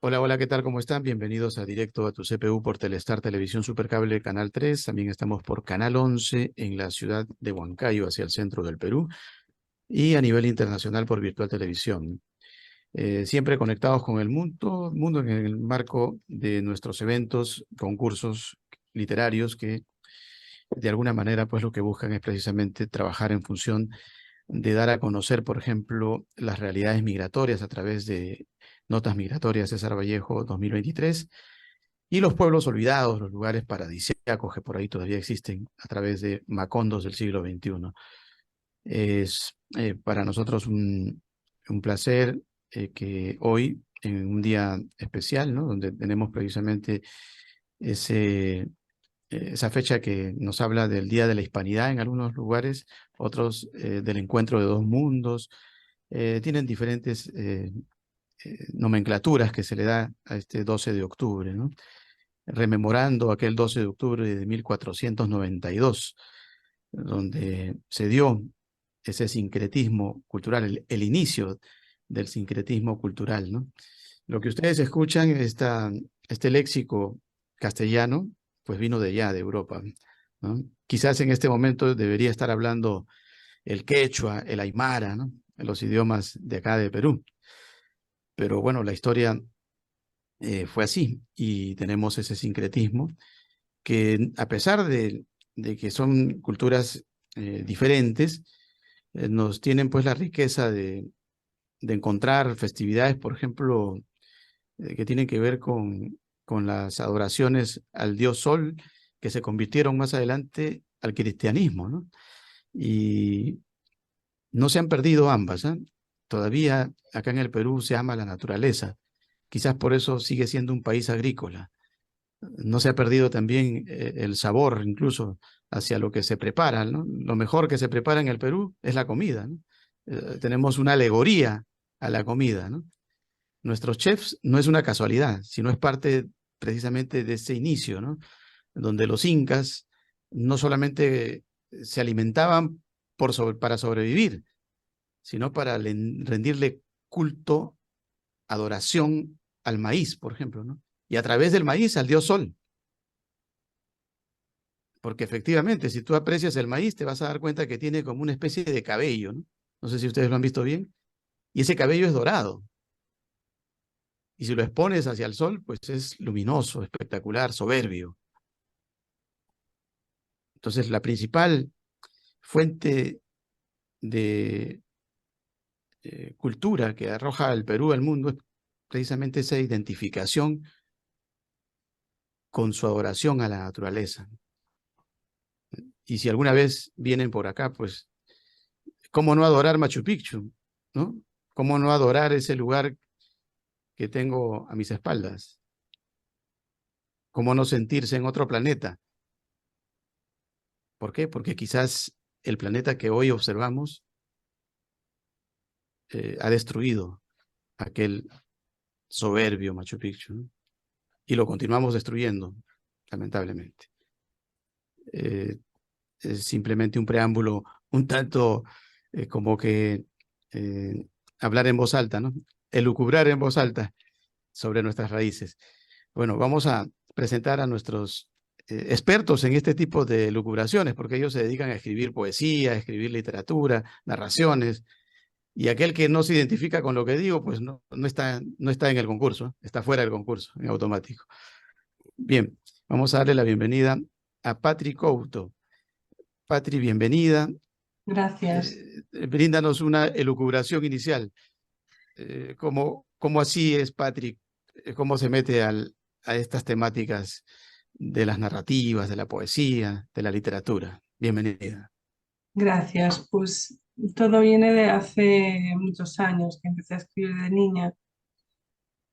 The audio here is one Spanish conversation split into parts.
Hola, hola, ¿qué tal? ¿Cómo están? Bienvenidos a Directo a tu CPU por Telestar Televisión Supercable Canal 3. También estamos por Canal 11 en la ciudad de Huancayo, hacia el centro del Perú, y a nivel internacional por Virtual Televisión. Siempre conectados con el mundo en el marco de nuestros eventos, concursos literarios que de alguna manera pues lo que buscan es precisamente trabajar en función de dar a conocer, por ejemplo, las realidades migratorias a través de Notas Migratorias César Vallejo 2023 y los pueblos olvidados, los lugares paradisíacos que por ahí todavía existen a través de Macondos del siglo XXI. Es para nosotros un placer que hoy, en un día especial, ¿no? Donde tenemos precisamente ese esa fecha que nos habla del Día de la Hispanidad en algunos lugares, otros del encuentro de dos mundos, tienen diferentes nomenclaturas que se le da a este 12 de octubre, ¿no? Rememorando aquel 12 de octubre de 1492, donde se dio ese sincretismo cultural, el inicio del sincretismo cultural, ¿no? Lo que ustedes escuchan, este léxico castellano, pues vino de allá, de Europa, ¿no? Quizás en este momento debería estar hablando el quechua, el aymara, ¿no? Los idiomas de acá de Perú. Pero bueno, la historia fue así y tenemos ese sincretismo que a pesar de que son culturas diferentes, nos tienen pues la riqueza de encontrar festividades, por ejemplo, que tienen que ver con las adoraciones al dios Sol, que se convirtieron más adelante al cristianismo, ¿no? Y no se han perdido ambas, ¿eh? Todavía acá en el Perú se ama la naturaleza. Quizás por eso sigue siendo un país agrícola. No se ha perdido también el sabor, incluso hacia lo que se prepara, ¿no? Lo mejor que se prepara en el Perú es la comida, ¿no? Tenemos una alegoría a la comida, ¿no? Nuestros chefs no es una casualidad, sino es parte precisamente de ese inicio, ¿no? Donde los incas no solamente se alimentaban para sobrevivir, sino para rendirle culto, adoración al maíz, por ejemplo, ¿no? Y a través del maíz al dios Sol. Porque efectivamente, si tú aprecias el maíz, te vas a dar cuenta que tiene como una especie de cabello, ¿no? No sé si ustedes lo han visto bien. Y ese cabello es dorado. Y si lo expones hacia el sol, pues es luminoso, espectacular, soberbio. Entonces, la principal fuente de cultura que arroja el Perú al mundo es precisamente esa identificación con su adoración a la naturaleza. Y si alguna vez vienen por acá, pues, ¿cómo no adorar Machu Picchu? ¿No? ¿Cómo no adorar ese lugar que tengo a mis espaldas? ¿Cómo no sentirse en otro planeta? ¿Por qué? Porque quizás el planeta que hoy observamos ha destruido aquel soberbio Machu Picchu, ¿no? Y lo continuamos destruyendo, lamentablemente. Eh, es simplemente un preámbulo un tanto como que eh, hablar en voz alta, ¿no? Elucubrar en voz alta sobre nuestras raíces. Bueno, vamos a presentar a nuestros expertos en este tipo de elucubraciones, porque ellos se dedican a escribir poesía, a escribir literatura, narraciones, y aquel que no se identifica con lo que digo, pues no está en el concurso, está fuera del concurso, en automático. Bien, vamos a darle la bienvenida a Patri Couto. Patri, bienvenida. Gracias. Bríndanos una elucubración inicial. ¿Cómo así es, Patrick? ¿Cómo se mete a estas temáticas de las narrativas, de la poesía, de la literatura? Bienvenida. Gracias. Pues todo viene de hace muchos años que empecé a escribir de niña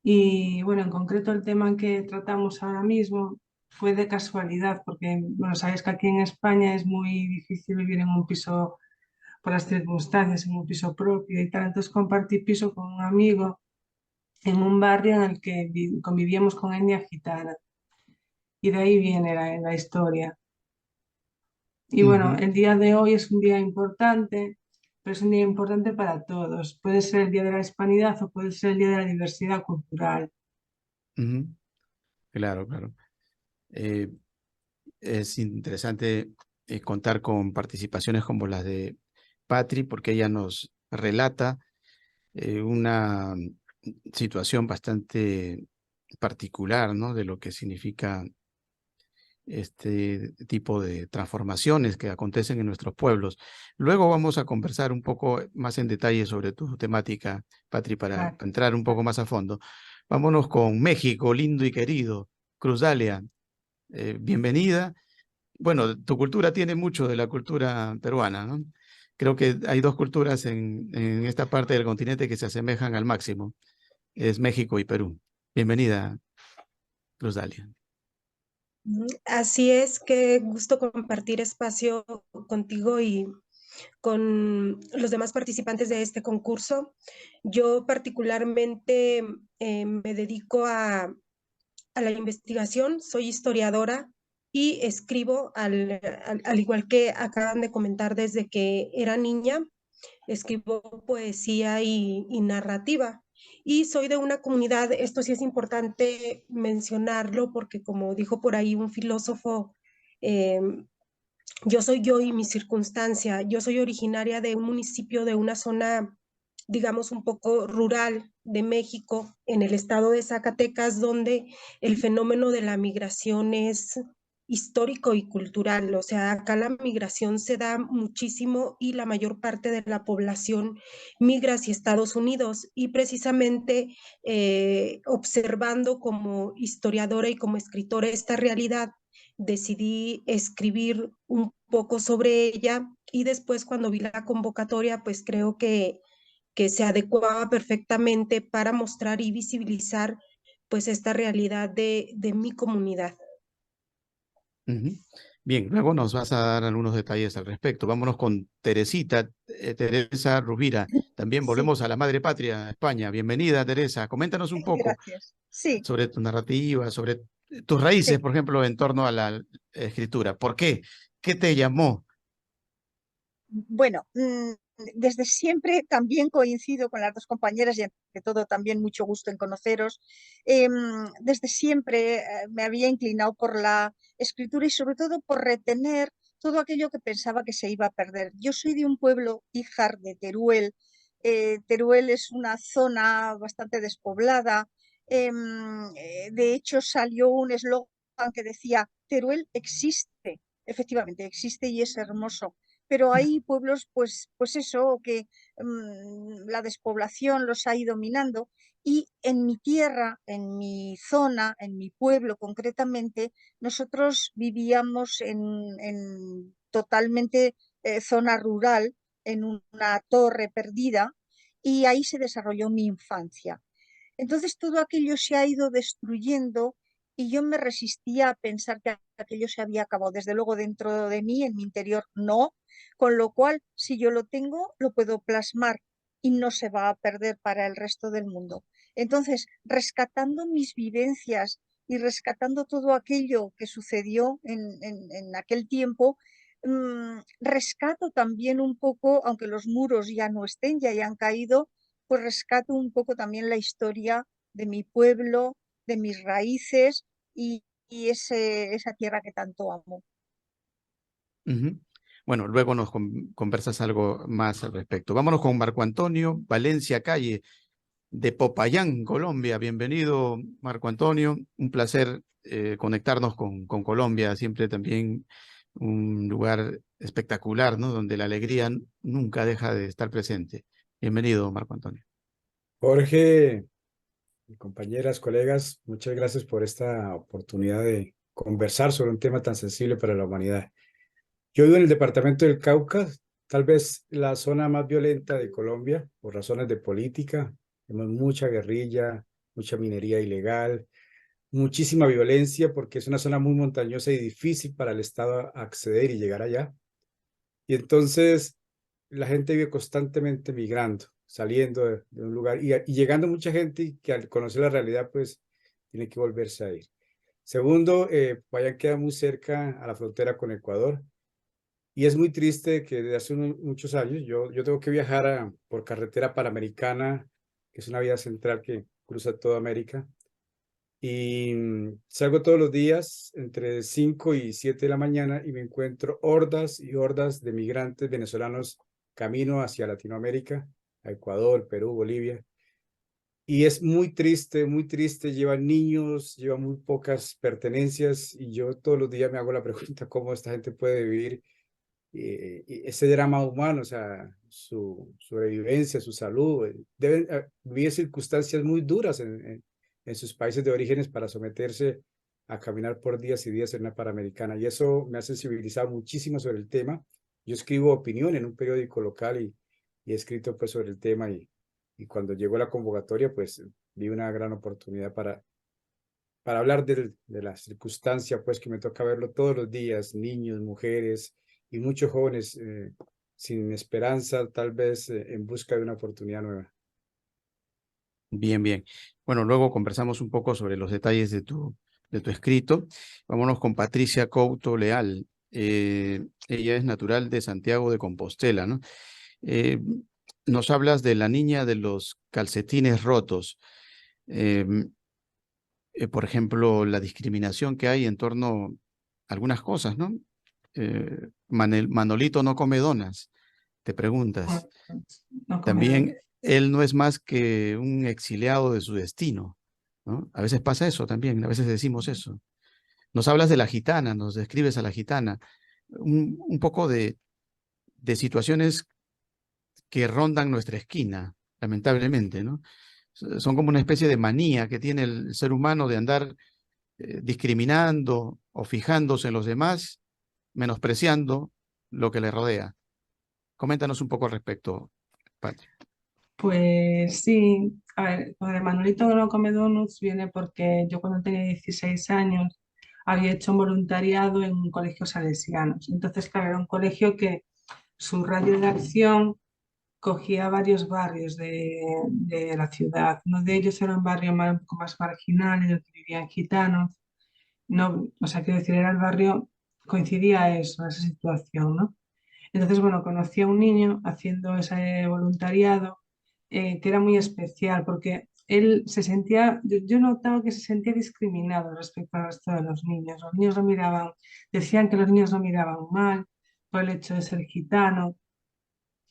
y bueno, en concreto el tema que tratamos ahora mismo fue de casualidad porque, bueno, sabéis que aquí en España es muy difícil vivir en un piso por las circunstancias, en un piso propio y tal. Entonces compartí piso con un amigo en un barrio en el que convivíamos con etnia gitana y de ahí viene la historia. Y bueno, Ujú. el día de hoy es un día importante, pero es un día importante para todos. Puede ser el Día de la Hispanidad o puede ser el Día de la Diversidad Cultural. Ujú. Claro, claro. Eh, es interesante contar con participaciones como las de Patri, porque ella nos relata una situación bastante particular, ¿no? De lo que significa este tipo de transformaciones que acontecen en nuestros pueblos. Luego vamos a conversar un poco más en detalle sobre tu temática, Patri, para Vale. entrar un poco más a fondo. Vámonos con México, lindo y querido. Cruzdalia, bienvenida. Bueno, tu cultura tiene mucho de la cultura peruana, ¿no? Creo que hay dos culturas en esta parte del continente que se asemejan al máximo. Es México y Perú. Bienvenida, Cruzdalia. Así es, qué gusto compartir espacio contigo y con los demás participantes de este concurso. Yo particularmente me dedico a la investigación, soy historiadora y escribo, al igual que acaban de comentar, desde que era niña, escribo poesía y narrativa. Y soy de una comunidad, esto sí es importante mencionarlo, porque como dijo por ahí un filósofo, eh, yo soy yo y mi circunstancia. Yo soy originaria de un municipio, de una zona, digamos, un poco rural de México, en el estado de Zacatecas, donde el fenómeno de la migración es histórico y cultural. O sea, acá la migración se da muchísimo y la mayor parte de la población migra hacia Estados Unidos. Y precisamente observando como historiadora y como escritora esta realidad, decidí escribir un poco sobre ella y después cuando vi la convocatoria, pues creo que se adecuaba perfectamente para mostrar y visibilizar pues esta realidad de mi comunidad. Ujú. Bien, luego nos vas a dar algunos detalles al respecto. Vámonos con Teresita, Teresa Rubira. También Sí, volvemos a la madre patria, España. Bienvenida, Teresa. Coméntanos un poco gracias. Sí, sobre tu narrativa, sobre tus raíces, sí. por ejemplo, en torno a la escritura. ¿Por qué? ¿Qué te llamó? Bueno, desde siempre también coincido con las dos compañeras y ante todo también mucho gusto en conoceros. Desde siempre me había inclinado por la escritura y sobre todo por retener todo aquello que pensaba que se iba a perder. Yo soy de un pueblo, Híjar, de Teruel. Teruel es una zona bastante despoblada. De hecho, salió un eslogan que decía, Teruel existe. Efectivamente, existe y es hermoso, pero hay pueblos, pues eso, que la despoblación los ha ido minando. Y en mi tierra, en mi zona, en mi pueblo concretamente, nosotros vivíamos en totalmente zona rural, en una torre perdida, y ahí se desarrolló mi infancia. Entonces todo aquello se ha ido destruyendo y yo me resistía a pensar que aquello se había acabado. Desde luego dentro de mí, en mi interior, no. Con lo cual, si yo lo tengo, lo puedo plasmar y no se va a perder para el resto del mundo. Entonces, rescatando mis vivencias y rescatando todo aquello que sucedió en aquel tiempo, rescato también un poco, aunque los muros ya no estén, ya hayan caído, pues rescato un poco también la historia de mi pueblo, de mis raíces y esa tierra que tanto amo. Ujú. Bueno, luego nos conversas algo más al respecto. Vámonos con Marco Antonio Valencia Calle, de Popayán, Colombia. Bienvenido, Marco Antonio. Un placer conectarnos con Colombia, siempre también un lugar espectacular, ¿no? Donde la alegría nunca deja de estar presente. Bienvenido, Marco Antonio. Jorge, compañeras, colegas, muchas gracias por esta oportunidad de conversar sobre un tema tan sensible para la humanidad. Yo vivo en el departamento del Cauca, tal vez la zona más violenta de Colombia, por razones de política. Tenemos mucha guerrilla, mucha minería ilegal, muchísima violencia, porque es una zona muy montañosa y difícil para el Estado acceder y llegar allá. Y entonces la gente vive constantemente migrando, saliendo de un lugar y llegando mucha gente que al conocer la realidad, pues tiene que volverse a ir. Segundo, Payán queda muy cerca a la frontera con Ecuador y es muy triste que desde hace muchos años yo tengo que viajar por carretera panamericana, que es una vía central que cruza toda América, Y salgo todos los días entre 5 y 7 de la mañana y me encuentro hordas y hordas de migrantes venezolanos camino hacia Latinoamérica, a Ecuador, Perú, Bolivia. Y es muy triste, llevan niños, llevan muy pocas pertenencias y yo todos los días me hago la pregunta cómo esta gente puede vivir ese drama humano, o sea, su sobrevivencia, su salud. Deben vivir circunstancias muy duras en sus países de orígenes para someterse a caminar por días y días en una Panamericana. Y eso me ha sensibilizado muchísimo sobre el tema. Yo escribo opinión en un periódico local y he escrito pues sobre el tema y cuando llegó la convocatoria, pues vi una gran oportunidad para hablar de la circunstancia, pues que me toca verlo todos los días, niños, mujeres y muchos jóvenes sin esperanza, tal vez en busca de una oportunidad nueva. Bien, bien. Bueno, luego conversamos un poco sobre los detalles de tu escrito. Vámonos con Patricia Couto Leal. Ella es natural de Santiago de Compostela, ¿no? Eh, Nos hablas de la niña de los calcetines rotos. Por ejemplo, la discriminación que hay en torno a algunas cosas, ¿no? Manolito no come donas, te preguntas. No También él no es más que un exiliado de su destino, ¿no? A veces pasa eso también, a veces decimos eso. Nos hablas de la gitana, nos describes a la gitana, un poco de situaciones que rondan nuestra esquina, lamentablemente, ¿no? Son como una especie de manía que tiene el ser humano de andar discriminando o fijándose en los demás, menospreciando lo que le rodea. Coméntanos un poco al respecto, Patria. Pues sí, a ver, lo de Manolito no come donuts viene porque yo cuando tenía 16 años había hecho un voluntariado en colegios salesianos. Entonces, claro, era un colegio que su radio de acción cogía varios barrios de la ciudad. Uno de ellos era un barrio un poco más marginal en el que vivían gitanos. No, o sea, quiero decir, era el barrio, coincidía eso, esa situación, ¿no? Entonces, bueno, conocí a un niño haciendo ese voluntariado que era muy especial porque él se sentía, yo notaba que se sentía discriminado respecto al resto de los niños. Los niños lo miraban, decían que los niños lo miraban mal por el hecho de ser gitano.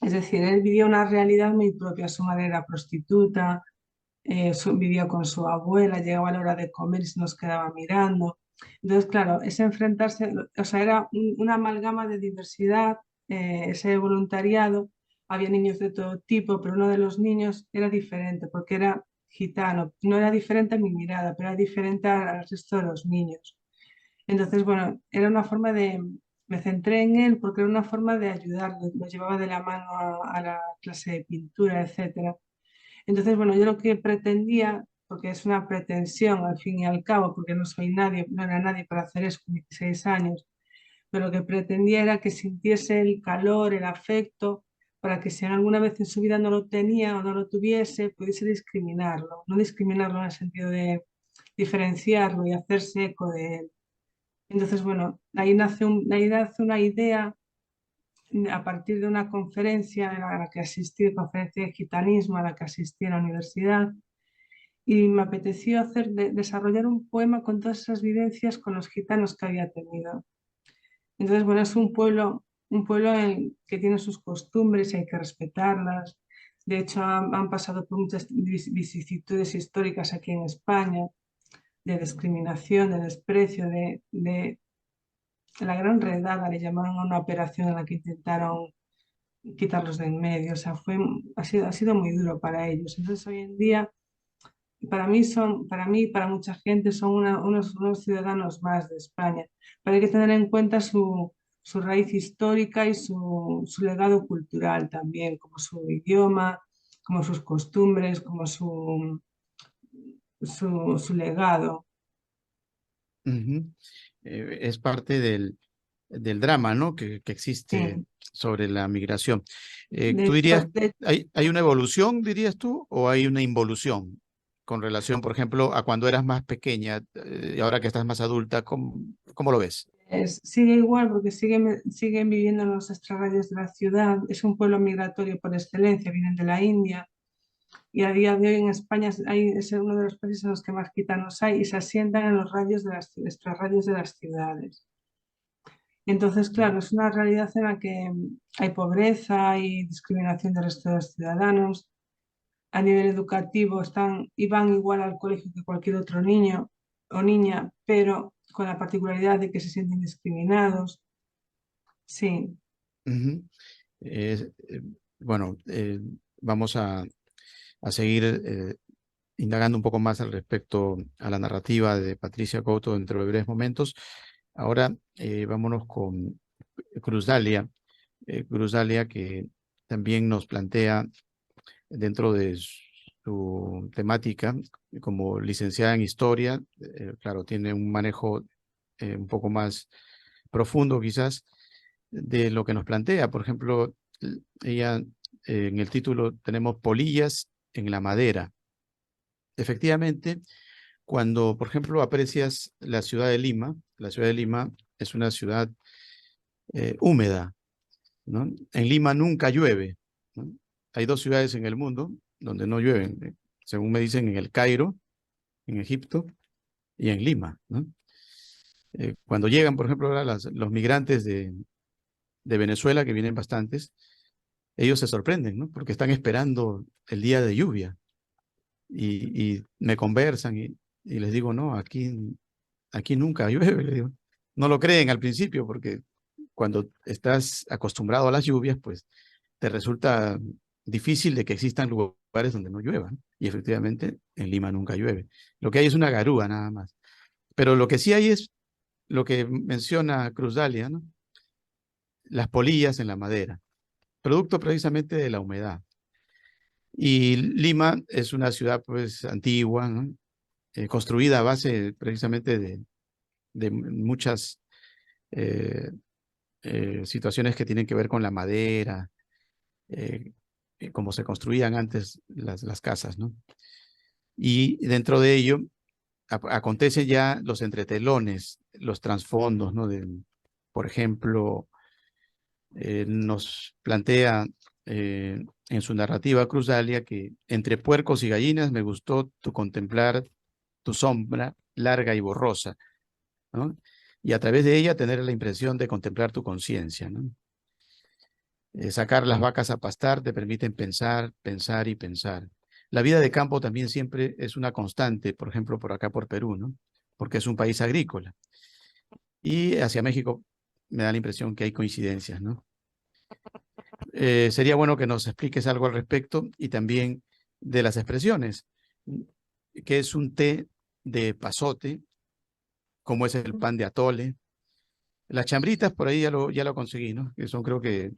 Es decir, él vivía una realidad muy propia. Su madre era prostituta, vivía con su abuela, llegaba a la hora de comer y se nos quedaba mirando. Entonces, claro, ese enfrentarse, o sea, era una amalgama de diversidad, ese voluntariado. Había niños de todo tipo, pero uno de los niños era diferente porque era gitano. No era diferente a mi mirada, pero era diferente al resto de los niños. Entonces, bueno, era una forma de, me centré en él porque era una forma de ayudarlo, lo llevaba de la mano a la clase de pintura, etcétera. Entonces, bueno, yo lo que pretendía, porque es una pretensión al fin y al cabo, porque no soy nadie, no era nadie para hacer eso con 16 años, pero lo que pretendía era que sintiese el calor, el afecto, para que si alguna vez en su vida no lo tenía o no lo tuviese, pudiese discriminarlo, no discriminarlo en el sentido de diferenciarlo y hacerse eco de él. Entonces, bueno, ahí nace una idea a partir de una conferencia a la que asistí, conferencia de gitanismo a la que asistí en la universidad, y me apeteció desarrollar un poema con todas esas vivencias con los gitanos que había tenido. Entonces, bueno, es un pueblo que tiene sus costumbres y hay que respetarlas. De hecho, han pasado por muchas vicisitudes históricas aquí en España, de discriminación, de desprecio, de la gran redada, le llamaron a una operación en la que intentaron quitarlos de en medio. O sea, ha sido muy duro para ellos. Entonces, hoy en día, para mí y para mucha gente, son unos ciudadanos más de España. Pero hay que tener en cuenta su raíz histórica y su legado cultural también, como su idioma, como sus costumbres, como su legado. Ujú. Es parte del drama, ¿no? que existe Sí. sobre la migración. De ¿Tú hecho, dirías, hay una evolución, dirías tú, o hay una involución con relación, por ejemplo, a cuando eras más pequeña y ahora que estás más adulta? ¿Cómo lo ves? sigue igual porque siguen viviendo en los extrarradios de la ciudad. Es un pueblo migratorio por excelencia, vienen de la India. y a día de hoy en España es uno de los países en los que más gitanos hay y se asientan en los extrarradios de las ciudades. Entonces, claro, es una realidad en la que hay pobreza, hay discriminación del resto de los ciudadanos. A nivel educativo van igual al colegio que cualquier otro niño o niña, pero con la particularidad de que se sienten discriminados. Sí. Ujú. Eh, eh, bueno, vamos a seguir indagando un poco más al respecto a la narrativa de Patricia Couto dentro de breves momentos. Ahora vámonos con Cruz Dalia. Cruz Dalia, que también nos plantea dentro de su temática como licenciada en historia, claro, tiene un manejo un poco más profundo quizás de lo que nos plantea. Por ejemplo, ella en el título tenemos polillas en la madera. Efectivamente, cuando, por ejemplo, aprecias la ciudad de Lima es una ciudad húmeda, ¿no? En Lima nunca llueve, ¿no? Hay dos ciudades en el mundo donde no llueven, según me dicen, en el Cairo, en Egipto, y en Lima, ¿no? Cuando llegan, por ejemplo, ahora los migrantes de Venezuela, que vienen bastantes, ellos se sorprenden, ¿no? Porque están esperando el día de lluvia y me conversan y les digo, no, aquí nunca llueve, les digo. No lo creen al principio porque cuando estás acostumbrado a las lluvias, pues te resulta difícil de que existan lugares donde no llueva, ¿no? Y efectivamente en Lima nunca llueve. Lo que hay es una garúa nada más. Pero lo que sí hay es lo que menciona Cruz Dalia, ¿no? Las polillas en la madera, producto precisamente de la humedad. Y Lima es una ciudad pues antigua, ¿no? Construida a base precisamente de muchas situaciones que tienen que ver con la madera, cómo se construían antes las casas, ¿no? Y dentro de ello acontecen ya los entretelones, los trasfondos, ¿no? Por ejemplo, nos plantea en su narrativa Cruz Dalia que entre puercos y gallinas me gustó contemplar tu sombra larga y borrosa, ¿no? Y a través de ella tener la impresión de contemplar tu conciencia, ¿no? Sacar las vacas a pastar te permiten pensar, pensar y pensar. La vida de campo también siempre es una constante, por ejemplo, por acá por Perú, ¿no? Porque es un país agrícola. Y hacia México me da la impresión que hay coincidencias, ¿no? Sería bueno que nos expliques algo al respecto y también de las expresiones, que es un té de pasote, como es el pan de atole. Las chambritas por ahí ya lo conseguí, ¿no? Que son creo que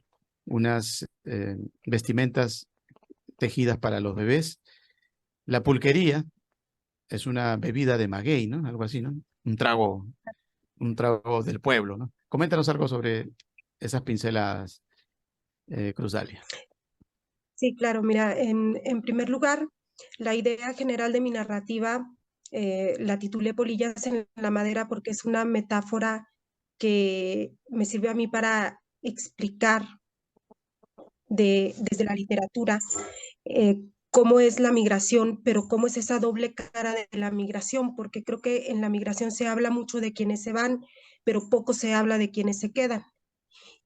unas vestimentas tejidas para los bebés. La pulquería es una bebida de maguey, ¿no? Algo así, ¿no? Un trago del pueblo, ¿no? Coméntanos algo sobre esas pinceladas, Cruz Dalia. Sí, claro, mira, en primer lugar, la idea general de mi narrativa la titulé Polillas en la madera porque es una metáfora que me sirve a mí para explicar desde la literatura cómo es la migración, pero cómo es esa doble cara de la migración, porque creo que en la migración se habla mucho de quienes se van, pero poco se habla de quienes se quedan.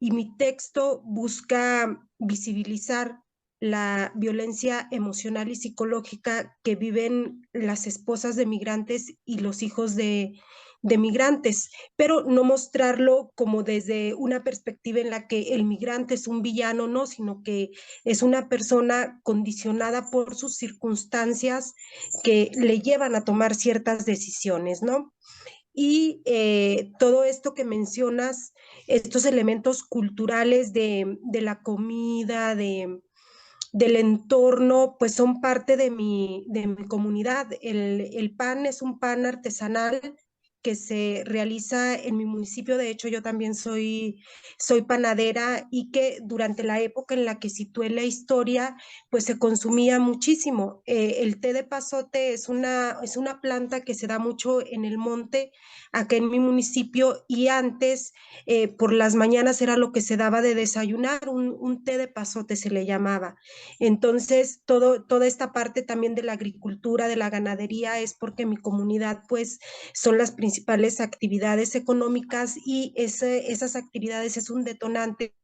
Y mi texto busca visibilizar la violencia emocional y psicológica que viven las esposas de migrantes y los hijos de migrantes, pero no mostrarlo como desde una perspectiva en la que el migrante es un villano, no, sino que es una persona condicionada por sus circunstancias que le llevan a tomar ciertas decisiones, ¿no? Y todo esto que mencionas, estos elementos culturales de la comida, del entorno, pues son parte de mi comunidad. El pan es un pan artesanal que se realiza en mi municipio. De hecho, yo también soy panadera, y que durante la época en la que situé la historia, pues se consumía muchísimo. El té de pasote es una planta que se da mucho en el monte, acá en mi municipio, y antes por las mañanas era lo que se daba de desayunar, un té de pasote se le llamaba. Entonces, toda esta parte también de la agricultura, de la ganadería, es porque mi comunidad pues son las principales actividades económicas, y esas actividades es un detonante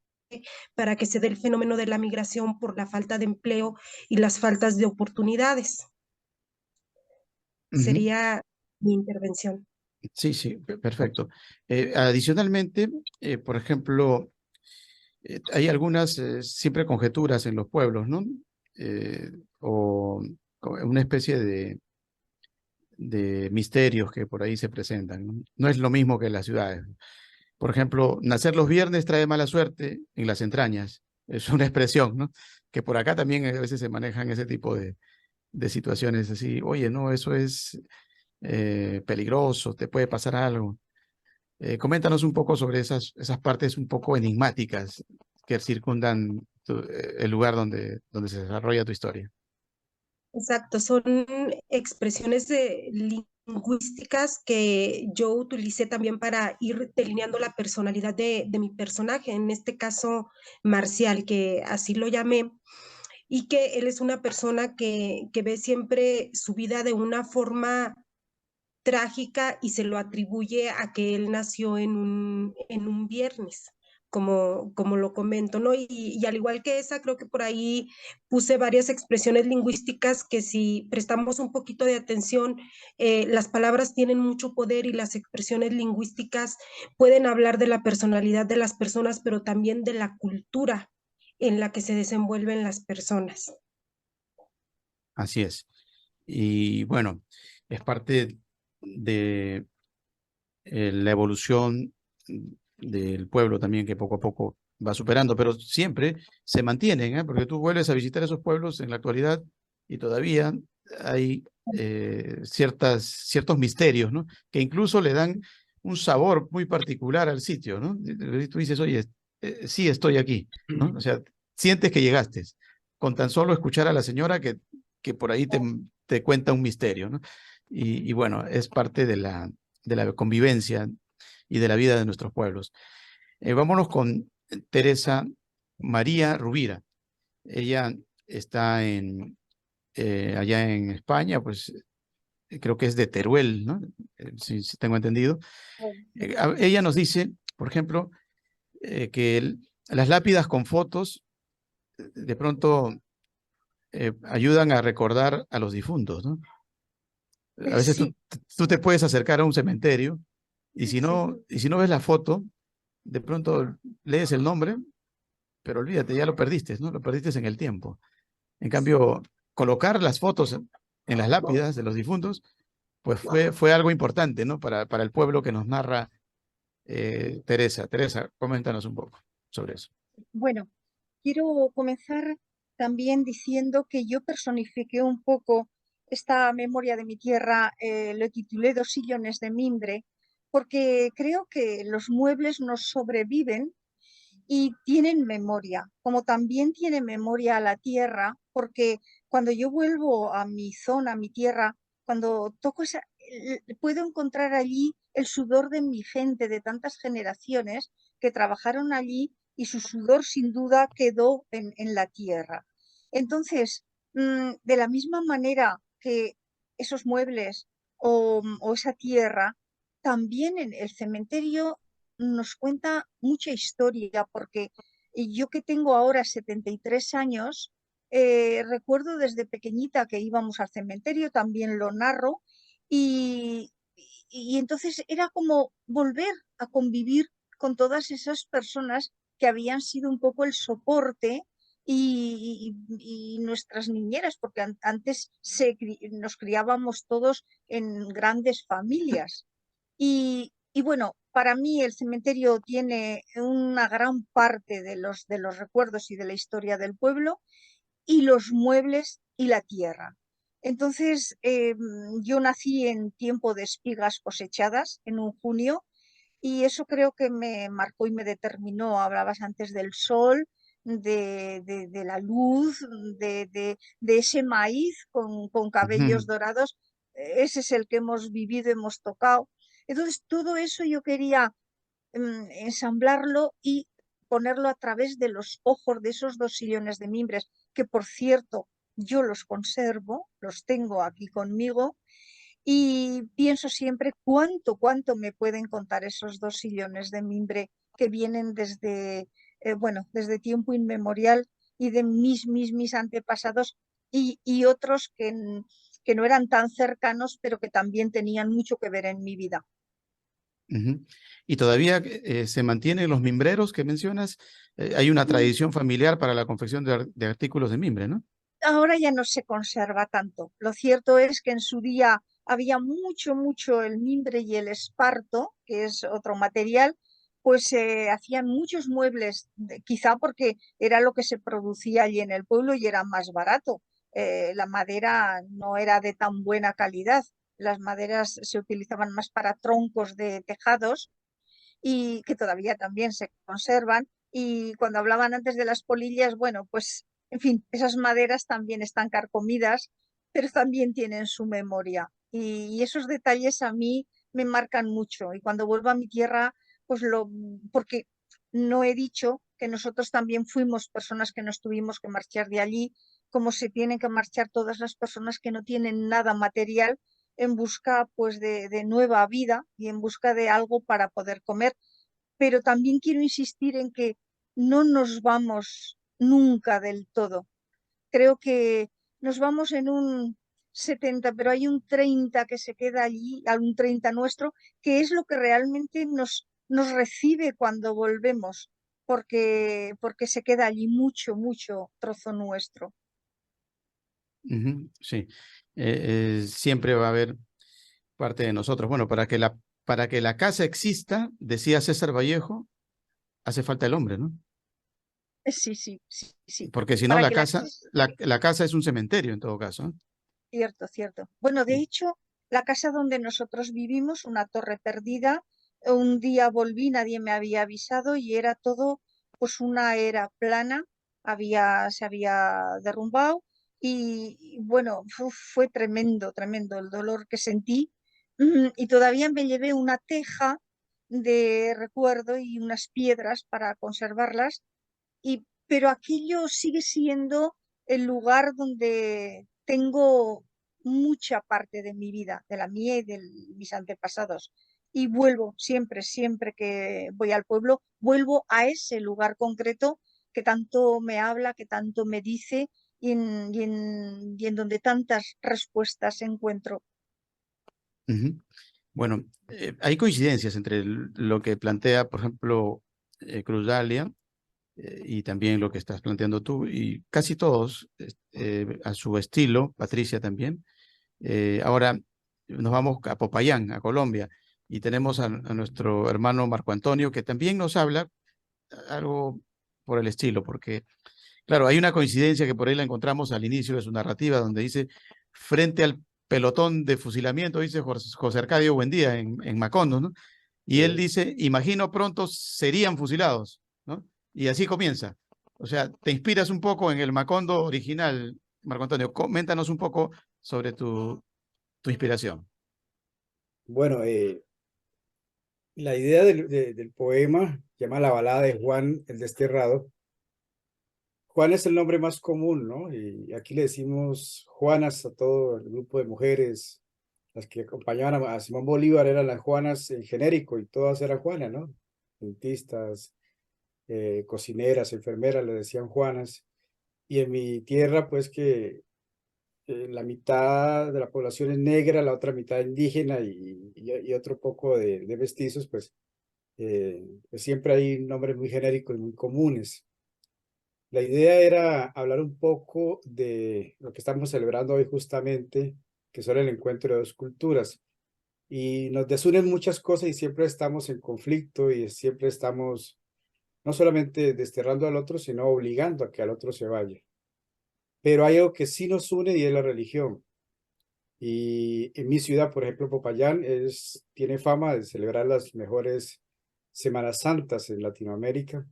para que se dé el fenómeno de la migración por la falta de empleo y las faltas de oportunidades. Ujú. Sería mi intervención. Sí, sí, perfecto. Adicionalmente, por ejemplo, hay algunas siempre conjeturas en los pueblos, ¿no? O una especie de misterios que por ahí se presentan, ¿no? No es lo mismo que en las ciudades. Por ejemplo, nacer los viernes trae mala suerte en las entrañas. Es una expresión, ¿no? Que por acá también a veces se manejan ese tipo de situaciones así. Oye, no, eso es peligroso, te puede pasar algo. Coméntanos un poco sobre esas partes un poco enigmáticas que circundan el lugar donde se desarrolla tu historia. Exacto, son expresiones lingüísticas que yo utilicé también para ir delineando la personalidad de mi personaje, en este caso Marcial, que así lo llamé, y que él es una persona que ve siempre su vida de una forma trágica, y se lo atribuye a que él nació en un viernes, como lo comento, ¿no? Y al igual que esa, creo que por ahí puse varias expresiones lingüísticas que, si prestamos un poquito de atención, las palabras tienen mucho poder, y las expresiones lingüísticas pueden hablar de la personalidad de las personas, pero también de la cultura en la que se desenvuelven las personas. Así es. Y bueno, es parte de la evolución del pueblo también, que poco a poco va superando, pero siempre se mantienen, ¿eh? Porque tú vuelves a visitar esos pueblos en la actualidad y todavía hay ciertos misterios, ¿no? Que incluso le dan un sabor muy particular al sitio, ¿no? Y tú dices, oye, sí estoy aquí, ¿no? O sea, sientes que llegaste con tan solo escuchar a la señora que por ahí te cuenta un misterio, ¿no? Y bueno, es parte de la convivencia y de la vida de nuestros pueblos. Vámonos con Teresa María Rubira. Ella está allá en España, pues creo que es de Teruel, ¿no? Si tengo entendido. Ella nos dice, por ejemplo, que las lápidas con fotos de pronto ayudan a recordar a los difuntos, ¿no? A veces Sí, tú te puedes acercar a un cementerio y si sí. no ves la foto, de pronto lees el nombre, pero olvídate, ya lo perdiste, ¿no? Lo perdiste en el tiempo. En cambio, colocar las fotos en las lápidas de los difuntos, pues fue algo importante, ¿no? Para el pueblo que nos narra Teresa. Teresa, coméntanos un poco sobre eso. Bueno, quiero comenzar también diciendo que yo personifiqué un poco esta memoria de mi tierra, lo titulé Dos sillones de mimbre, porque creo que los muebles nos sobreviven y tienen memoria, como también tiene memoria la tierra, porque cuando yo vuelvo a mi zona, a mi tierra, cuando toco puedo encontrar allí el sudor de mi gente, de tantas generaciones que trabajaron allí, y su sudor sin duda quedó en la tierra. Entonces, de la misma manera que esos muebles o esa tierra, también en el cementerio nos cuenta mucha historia, porque yo, que tengo ahora 73 años, recuerdo desde pequeñita que íbamos al cementerio, también lo narro, y, y entonces era como volver a convivir con todas esas personas que habían sido un poco el soporte y nuestras niñeras, porque antes nos criábamos todos en grandes familias. Y bueno, para mí el cementerio tiene una gran parte de los recuerdos y de la historia del pueblo, y los muebles y la tierra. Entonces, yo nací en tiempo de espigas cosechadas, en un junio, y eso creo que me marcó y me determinó. Hablabas antes del sol, de la luz, de ese maíz con cabellos Ujú, dorados. Ese es el que hemos vivido, hemos tocado. Entonces, todo eso yo quería ensamblarlo y ponerlo a través de los ojos de esos 2 sillones de mimbres, que por cierto yo los conservo, los tengo aquí conmigo y pienso siempre cuánto me pueden contar esos 2 sillones de mimbre que vienen desde, bueno, desde tiempo inmemorial y de mis antepasados y otros que no eran tan cercanos, pero que también tenían mucho que ver en mi vida. ujú. Y todavía se mantienen los mimbreros que mencionas. Hay una tradición familiar para la confección de artículos de mimbre, ¿no? Ahora ya no se conserva tanto. Lo cierto es que en su día había mucho el mimbre y el esparto, que es otro material, pues se hacían muchos muebles, quizá porque era lo que se producía allí en el pueblo y era más barato. La madera no era de tan buena calidad. Las maderas se utilizaban más para troncos de tejados y que todavía también se conservan. Y cuando hablaban antes de las polillas, bueno, pues en fin, esas maderas también están carcomidas, pero también tienen su memoria. Y esos detalles a mí me marcan mucho. Y cuando vuelvo a mi tierra, pues porque no he dicho que nosotros también fuimos personas que nos tuvimos que marchar de allí, como se tienen que marchar todas las personas que no tienen nada material en busca pues de nueva vida y en busca de algo para poder comer. Pero también quiero insistir en que no nos vamos nunca del todo. Creo que nos vamos en un 70, pero hay un 30 que se queda allí, un 30 nuestro, que es lo que realmente nos recibe cuando volvemos, porque se queda allí mucho trozo nuestro. Ujú, sí. Siempre va a haber parte de nosotros. Bueno, para que la casa exista, decía César Vallejo, hace falta el hombre, ¿no? Sí. Porque si no, Para que la casa la casa es un cementerio en todo caso, ¿eh? Cierto. Bueno, de Sí. hecho, la casa donde nosotros vivimos, una torre perdida, un día volví, nadie me había avisado y era todo, pues una era plana, se había derrumbado y bueno, fue tremendo el dolor que sentí. Y todavía me llevé una teja de recuerdo y unas piedras para conservarlas pero aquello sigue siendo el lugar donde tengo mucha parte de mi vida, de la mía y de mis antepasados. Y vuelvo siempre que voy al pueblo, vuelvo a ese lugar concreto que tanto me habla, que tanto me dice y en donde tantas respuestas encuentro. Ujú. Bueno, hay coincidencias entre lo que plantea, por ejemplo, Cruz Dalia y también lo que estás planteando tú, y casi todos a su estilo, Patricia también. Ahora nos vamos a Popayán, a Colombia, y tenemos a nuestro hermano Marco Antonio, que también nos habla algo por el estilo, porque, claro, hay una coincidencia que por ahí la encontramos al inicio de su narrativa, donde dice, frente al pelotón de fusilamiento, dice José Arcadio Buendía en Macondo, ¿no? Y él Sí. dice, imagino pronto serían fusilados, ¿no? Y así comienza. O sea, te inspiras un poco en el Macondo original, Marco Antonio. Coméntanos un poco sobre tu inspiración. Bueno, la idea del poema se llama La balada de Juan el Desterrado. Juan es el nombre más común, ¿no? Y aquí le decimos Juanas a todo el grupo de mujeres. Las que acompañaban a Simón Bolívar eran las Juanas en genérico y todas eran Juanas, ¿no? Dentistas, cocineras, enfermeras, le decían Juanas. Y en mi tierra, pues que la mitad de la población es negra, la otra mitad indígena y otro poco de mestizos, pues siempre hay nombres muy genéricos y muy comunes. La idea era hablar un poco de lo que estamos celebrando hoy justamente, que son el encuentro de dos culturas. Y nos desunen muchas cosas y siempre estamos en conflicto y siempre estamos no solamente desterrando al otro, sino obligando a que al otro se vaya. Pero hay algo que sí nos une y es la religión. Y en mi ciudad, por ejemplo, Popayán, tiene fama de celebrar las mejores Semanas Santas en Latinoamérica.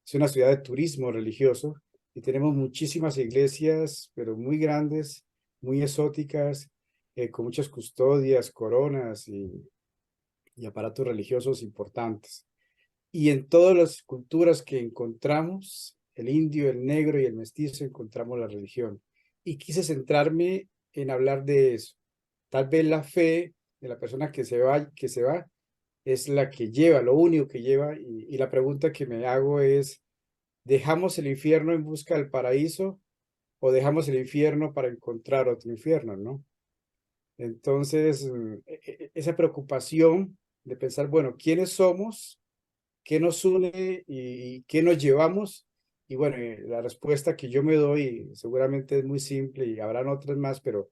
Es una ciudad de turismo religioso y tenemos muchísimas iglesias, pero muy grandes, muy exóticas, con muchas custodias, coronas y aparatos religiosos importantes. Y en todas las culturas que encontramos, el indio, el negro y el mestizo, encontramos la religión. Y quise centrarme en hablar de eso. Tal vez la fe de la persona que se va es la que lleva, lo único que lleva. Y la pregunta que me hago es, ¿dejamos el infierno en busca del paraíso o dejamos el infierno para encontrar otro infierno, no? Entonces, esa preocupación de pensar, bueno, ¿quiénes somos? ¿Qué nos une y qué nos llevamos? Y bueno, la respuesta que yo me doy seguramente es muy simple y habrán otras más, pero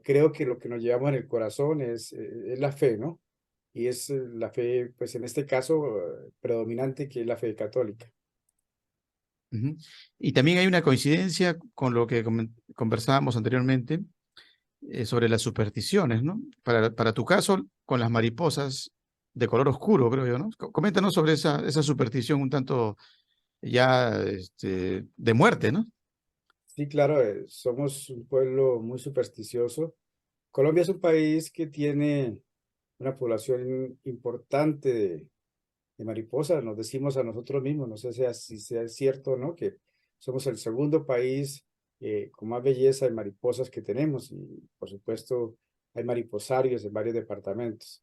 creo que lo que nos llevamos en el corazón es la fe, ¿no? Y es la fe, pues en este caso, predominante, que es la fe católica. Ujú. Y también hay una coincidencia con lo que conversábamos anteriormente sobre las supersticiones, ¿no? Para tu caso, con las mariposas de color oscuro, creo yo, ¿no? Coméntanos sobre esa superstición un tanto ya de muerte, ¿no? Sí, claro, somos un pueblo muy supersticioso. Colombia es un país que tiene una población importante de mariposas, nos decimos a nosotros mismos, no sé si sea cierto o no, que somos el segundo país con más belleza de mariposas que tenemos y por supuesto hay mariposarios en varios departamentos.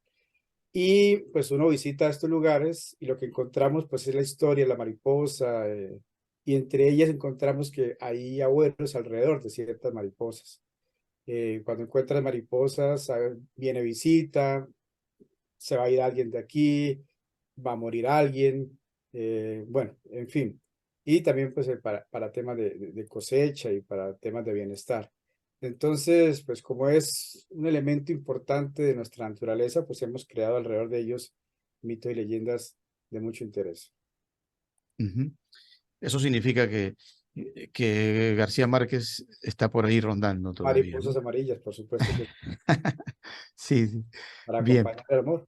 Y pues uno visita estos lugares y lo que encontramos pues es la historia de la mariposa y entre ellas encontramos que hay abuelos alrededor de ciertas mariposas. Cuando encuentras mariposas, viene visita, se va a ir alguien de aquí, va a morir alguien, bueno, en fin. Y también pues para temas de cosecha y para temas de bienestar. Entonces, pues como es un elemento importante de nuestra naturaleza, pues hemos creado alrededor de ellos mitos y leyendas de mucho interés. Ujú. Eso significa que García Márquez está por ahí rondando todavía, Mariposas ¿no? amarillas, por supuesto que Sí, sí. para Bien. acompañar el amor.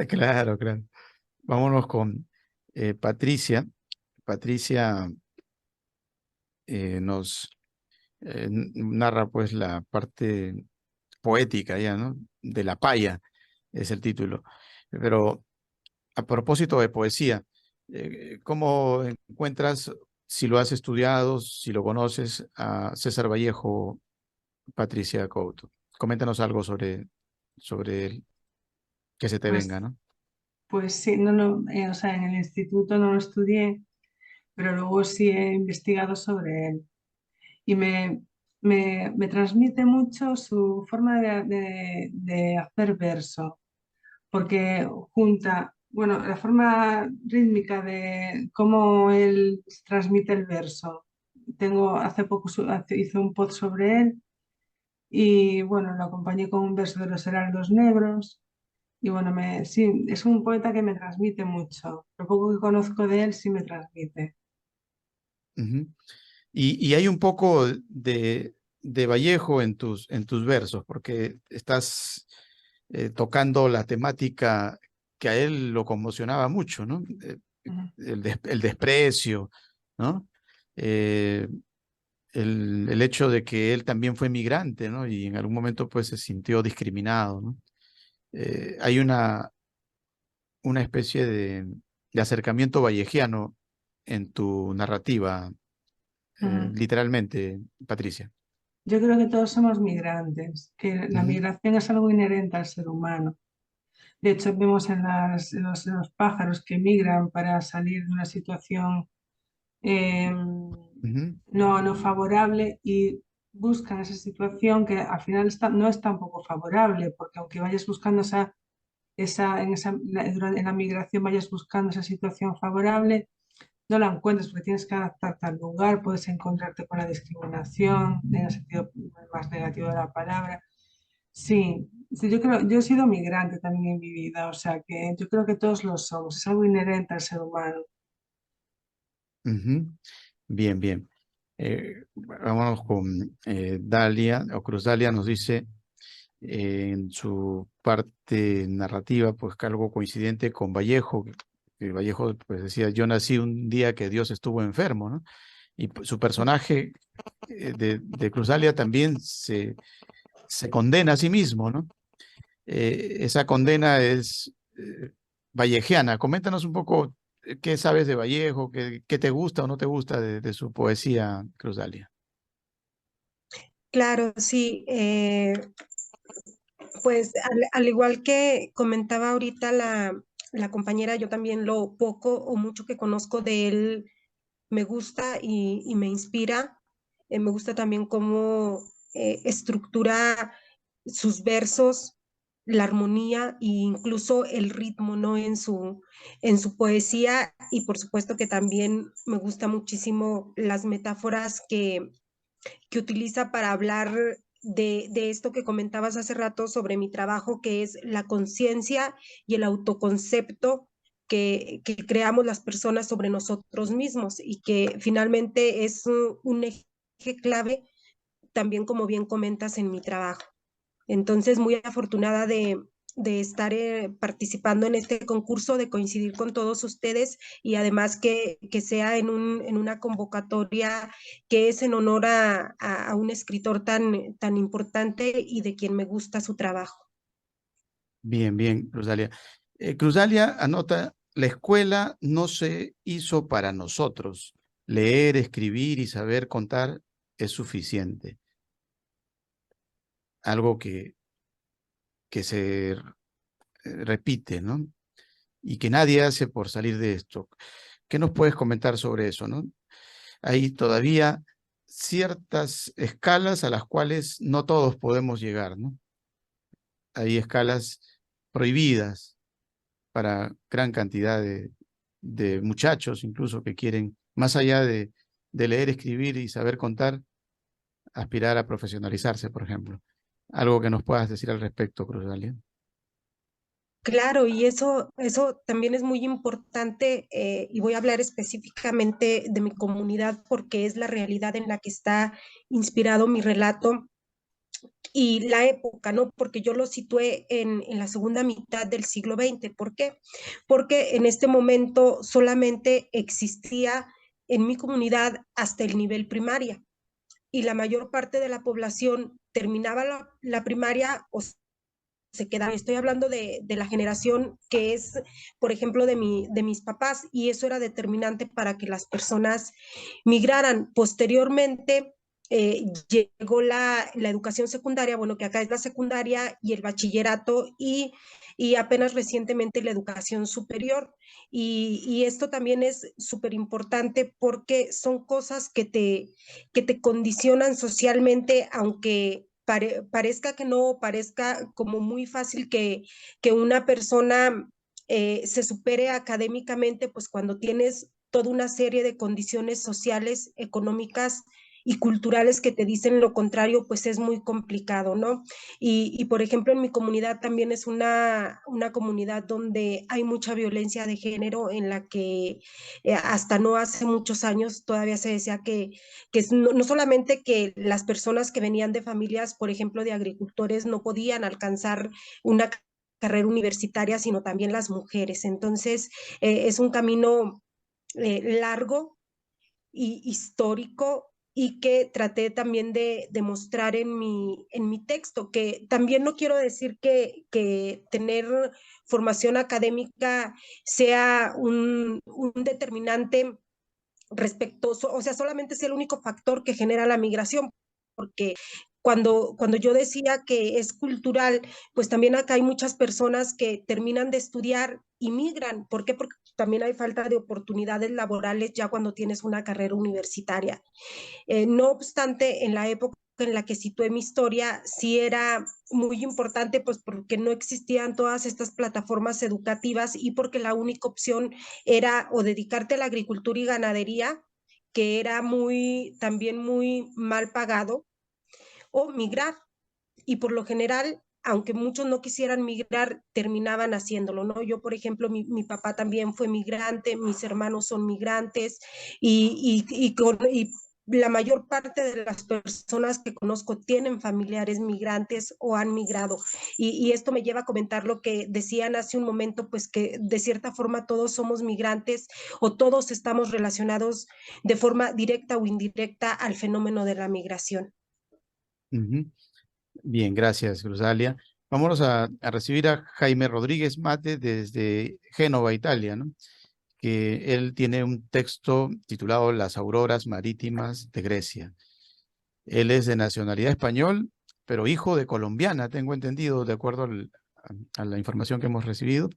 Claro, claro. Vámonos con Patricia. Patricia nos narra pues la parte poética ya, ¿no? De la paya es el título. Pero a propósito de poesía, ¿cómo encuentras, si lo has estudiado, si lo conoces, a César Vallejo, Patricia Couto? Coméntanos algo sobre él, que se te venga, Pues, ¿no? pues sí, no, no, o sea, en el instituto no lo estudié, pero luego sí he investigado sobre él. Y me transmite mucho su forma de hacer verso, porque junta, bueno, la forma rítmica de cómo él transmite el verso. Hace poco hice un post sobre él y bueno, lo acompañé con un verso de los Heraldos Negros. Y bueno, sí, es un poeta que me transmite mucho. Lo poco que conozco de él sí me transmite. Ujú. Y hay un poco de Vallejo en tus versos, porque estás tocando la temática que a él lo conmocionaba mucho, ¿no? Ujú, El desprecio, ¿no? Eh, el hecho de que él también fue migrante, ¿no? Y en algún momento pues se sintió discriminado, ¿no? Hay una especie de acercamiento vallejiano en tu narrativa, ujú. literalmente, Patricia. Yo creo que todos somos migrantes, que la Ujú, migración es algo inherente al ser humano. De hecho, vemos en los pájaros que migran para salir de una situación eh, ujú, no favorable y buscan esa situación que al final no es tampoco favorable, porque aunque vayas buscando en la migración vayas buscando esa situación favorable, no la encuentras porque tienes que adaptarte al lugar, puedes encontrarte con la discriminación, en el sentido más negativo de la palabra. Sí, sí, yo he sido migrante también en mi vida, o sea que yo creo que todos lo somos, es algo inherente al ser humano. ujú. Bien, bien. Vámonos con Dalia, o Cruz Dalia nos dice, en su parte narrativa, pues algo coincidente con Vallejo, que Vallejo pues decía, yo nací un día que Dios estuvo enfermo, ¿no? Y pues, su personaje de Cruzalia también se condena a sí mismo, ¿no? Esa condena es vallejiana. Coméntanos un poco qué sabes de Vallejo, qué te gusta o no te gusta de su poesía, Cruzalia. Claro, sí. Pues al igual que comentaba ahorita la compañera, yo también lo poco o mucho que conozco de él me gusta y me inspira. Me gusta también cómo estructura sus versos, la armonía e incluso el ritmo, ¿no? En su poesía, y por supuesto que también me gusta muchísimo las metáforas que utiliza para hablar de esto que comentabas hace rato sobre mi trabajo, que es la conciencia y el autoconcepto que creamos las personas sobre nosotros mismos, y que finalmente es un eje clave también, como bien comentas, en mi trabajo. Entonces, muy afortunada de estar participando en este concurso, de coincidir con todos ustedes, y además que sea en una convocatoria que es en honor a un escritor tan importante y de quien me gusta su trabajo. Bien, bien, Cruzalia. Cruzalia anota, la escuela no se hizo para nosotros. Leer, escribir y saber contar es suficiente. Algo que se repite, ¿no? Y que nadie hace por salir de esto. ¿Qué nos puedes comentar sobre eso, no? Hay todavía ciertas escalas a las cuales no todos podemos llegar, ¿no? Hay escalas prohibidas para gran cantidad de muchachos, incluso que quieren, más allá de leer, escribir y saber contar, aspirar a profesionalizarse, por ejemplo. Algo que nos puedas decir al respecto, Cruzalia. Claro, y eso también es muy importante, y voy a hablar específicamente de mi comunidad porque es la realidad en la que está inspirado mi relato y la época, ¿no? Porque yo lo situé en la segunda mitad del siglo XX. ¿Por qué? Porque en este momento solamente existía en mi comunidad hasta el nivel primaria, y la mayor parte de la población terminaba la primaria o se quedaba. Estoy hablando de la generación que es, por ejemplo, de mis papás, y eso era determinante para que las personas migraran. Posteriormente, llegó la educación secundaria, bueno, que acá es la secundaria y el bachillerato, y apenas recientemente la educación superior. Y esto también es súper importante porque son cosas que te condicionan socialmente, aunque parezca que no, parezca como muy fácil que una persona se supere académicamente, pues cuando tienes toda una serie de condiciones sociales, económicas y culturales que te dicen lo contrario, pues es muy complicado, ¿no? Por ejemplo, en mi comunidad también es una comunidad donde hay mucha violencia de género, en la que hasta no hace muchos años todavía se decía que no solamente que las personas que venían de familias, por ejemplo, de agricultores, no podían alcanzar una carrera universitaria, sino también las mujeres. Entonces, es un camino largo y histórico, y que traté también de mostrar en mi texto, que también no quiero decir que tener formación académica sea un determinante respecto, o sea, solamente es el único factor que genera la migración, porque cuando yo decía que es cultural, pues también acá hay muchas personas que terminan de estudiar y migran. ¿Por qué? Porque también hay falta de oportunidades laborales ya cuando tienes una carrera universitaria. No obstante, en la época en la que situé mi historia, sí era muy importante, pues porque no existían todas estas plataformas educativas, y porque la única opción era o dedicarte a la agricultura y ganadería, que era también muy mal pagado, o migrar. Y por lo general, aunque muchos no quisieran migrar, terminaban haciéndolo, ¿no? Yo, por ejemplo, mi papá también fue migrante, mis hermanos son migrantes, y la mayor parte de las personas que conozco tienen familiares migrantes o han migrado. Y esto me lleva a comentar lo que decían hace un momento, pues que de cierta forma todos somos migrantes o todos estamos relacionados de forma directa o indirecta al fenómeno de la migración. Bien, gracias, Cruzalia. Vámonos a recibir a Jaime Rodríguez Mate desde Génova, Italia, ¿no? Que él tiene un texto titulado Las auroras marítimas de Grecia. Él es de nacionalidad español, pero hijo de colombiana, tengo entendido, de acuerdo a la información que hemos recibido.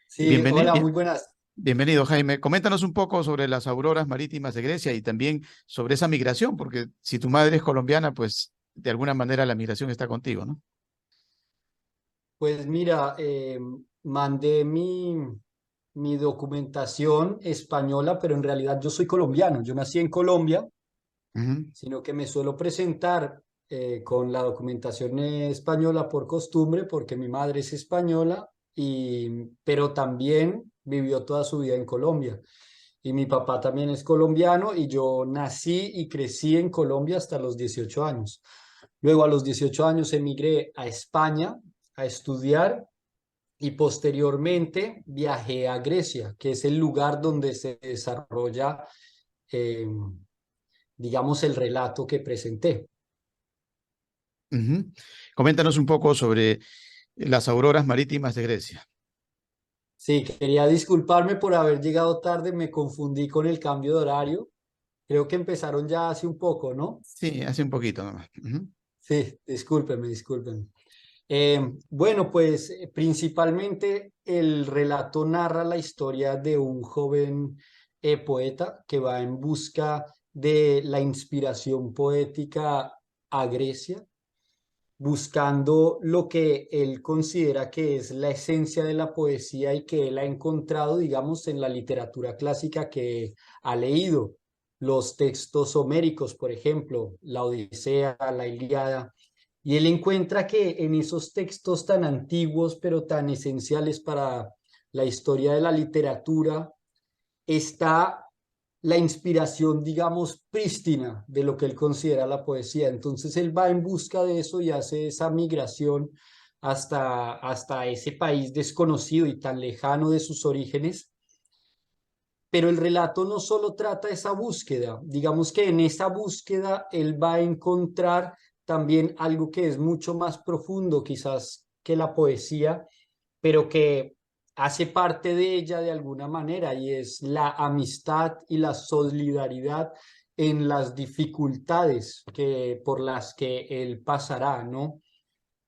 Sí, hola, muy buenas. Bienvenido, Jaime. Coméntanos un poco sobre las auroras marítimas de Grecia y también sobre esa migración, porque si tu madre es colombiana, pues de alguna manera la migración está contigo, ¿no? Pues mira, mandé mi documentación española, pero en realidad yo soy colombiano. Yo nací en Colombia, sino que me suelo presentar con la documentación española por costumbre, porque mi madre es española, pero también vivió toda su vida en Colombia. Y mi papá también es colombiano y yo nací y crecí en Colombia hasta los 18 años. Luego a los 18 años emigré a España a estudiar y posteriormente viajé a Grecia, que es el lugar donde se desarrolla, digamos, el relato que presenté. Coméntanos un poco sobre las auroras marítimas de Grecia. Sí, quería disculparme por haber llegado tarde, me confundí con el cambio de horario. Creo que empezaron ya hace un poco, ¿no? Sí, hace un poquito nomás. Sí, discúlpenme. Bueno, pues principalmente el relato narra la historia de un joven poeta que va en busca de la inspiración poética a Grecia, buscando lo que él considera que es la esencia de la poesía y que él ha encontrado, digamos, en la literatura clásica que ha leído. Los textos homéricos, por ejemplo, la Odisea, la Ilíada, y él encuentra que en esos textos tan antiguos, pero tan esenciales para la historia de la literatura, está la inspiración, digamos, prístina de lo que él considera la poesía. Entonces él va en busca de eso y hace esa migración hasta ese país desconocido y tan lejano de sus orígenes. Pero el relato no solo trata esa búsqueda, digamos que en esa búsqueda él va a encontrar también algo que es mucho más profundo quizás que la poesía, pero que hace parte de ella de alguna manera, y es la amistad y la solidaridad en las dificultades por las que él pasará, ¿no?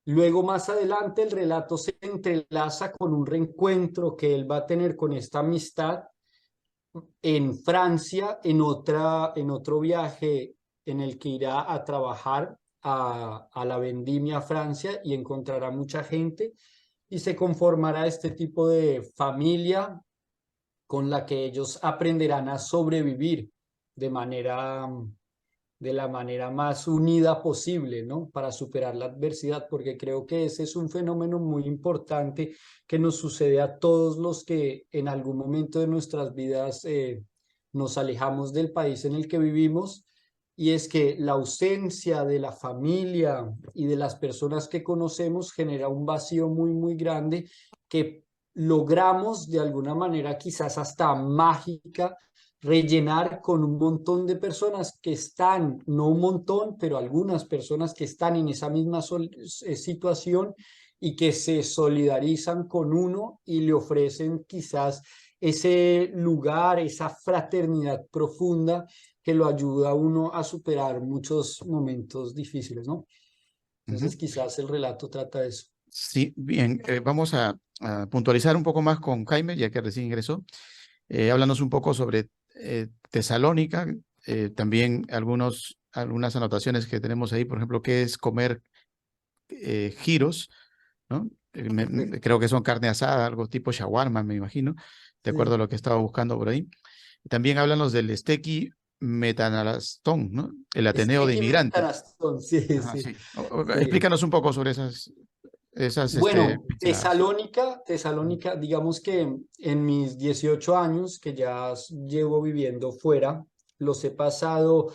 Luego, más adelante, el relato se entrelaza con un reencuentro que él va a tener con esta amistad en Francia, en otro viaje en el que irá a trabajar a la vendimia a Francia y encontrará mucha gente y se conformará este tipo de familia con la que ellos aprenderán a sobrevivir de la manera más unida posible, ¿no? Para superar la adversidad, porque creo que ese es un fenómeno muy importante que nos sucede a todos los que en algún momento de nuestras vidas nos alejamos del país en el que vivimos, y es que la ausencia de la familia y de las personas que conocemos genera un vacío muy, muy grande que logramos de alguna manera quizás hasta mágica rellenar con un montón de personas que están, no un montón, pero algunas personas que están en esa misma situación y que se solidarizan con uno y le ofrecen quizás ese lugar, esa fraternidad profunda que lo ayuda a uno a superar muchos momentos difíciles, ¿no? Entonces quizás el relato trata de eso. Sí, bien, vamos a puntualizar un poco más con Jaime, ya que recién ingresó. Háblanos un poco sobre Tesalónica, también algunas anotaciones que tenemos ahí, por ejemplo, qué es comer giros, ¿no? Creo que son carne asada, algo tipo shawarma, me imagino, de acuerdo a lo que estaba buscando por ahí. También háblanos del Steki Metanastón, ¿no? El Ateneo de Inmigrantes. Sí, Ajá, sí. sí. Explícanos un poco sobre esas Bueno, pinceladas. Tesalónica, digamos que en mis 18 años que ya llevo viviendo fuera, los he pasado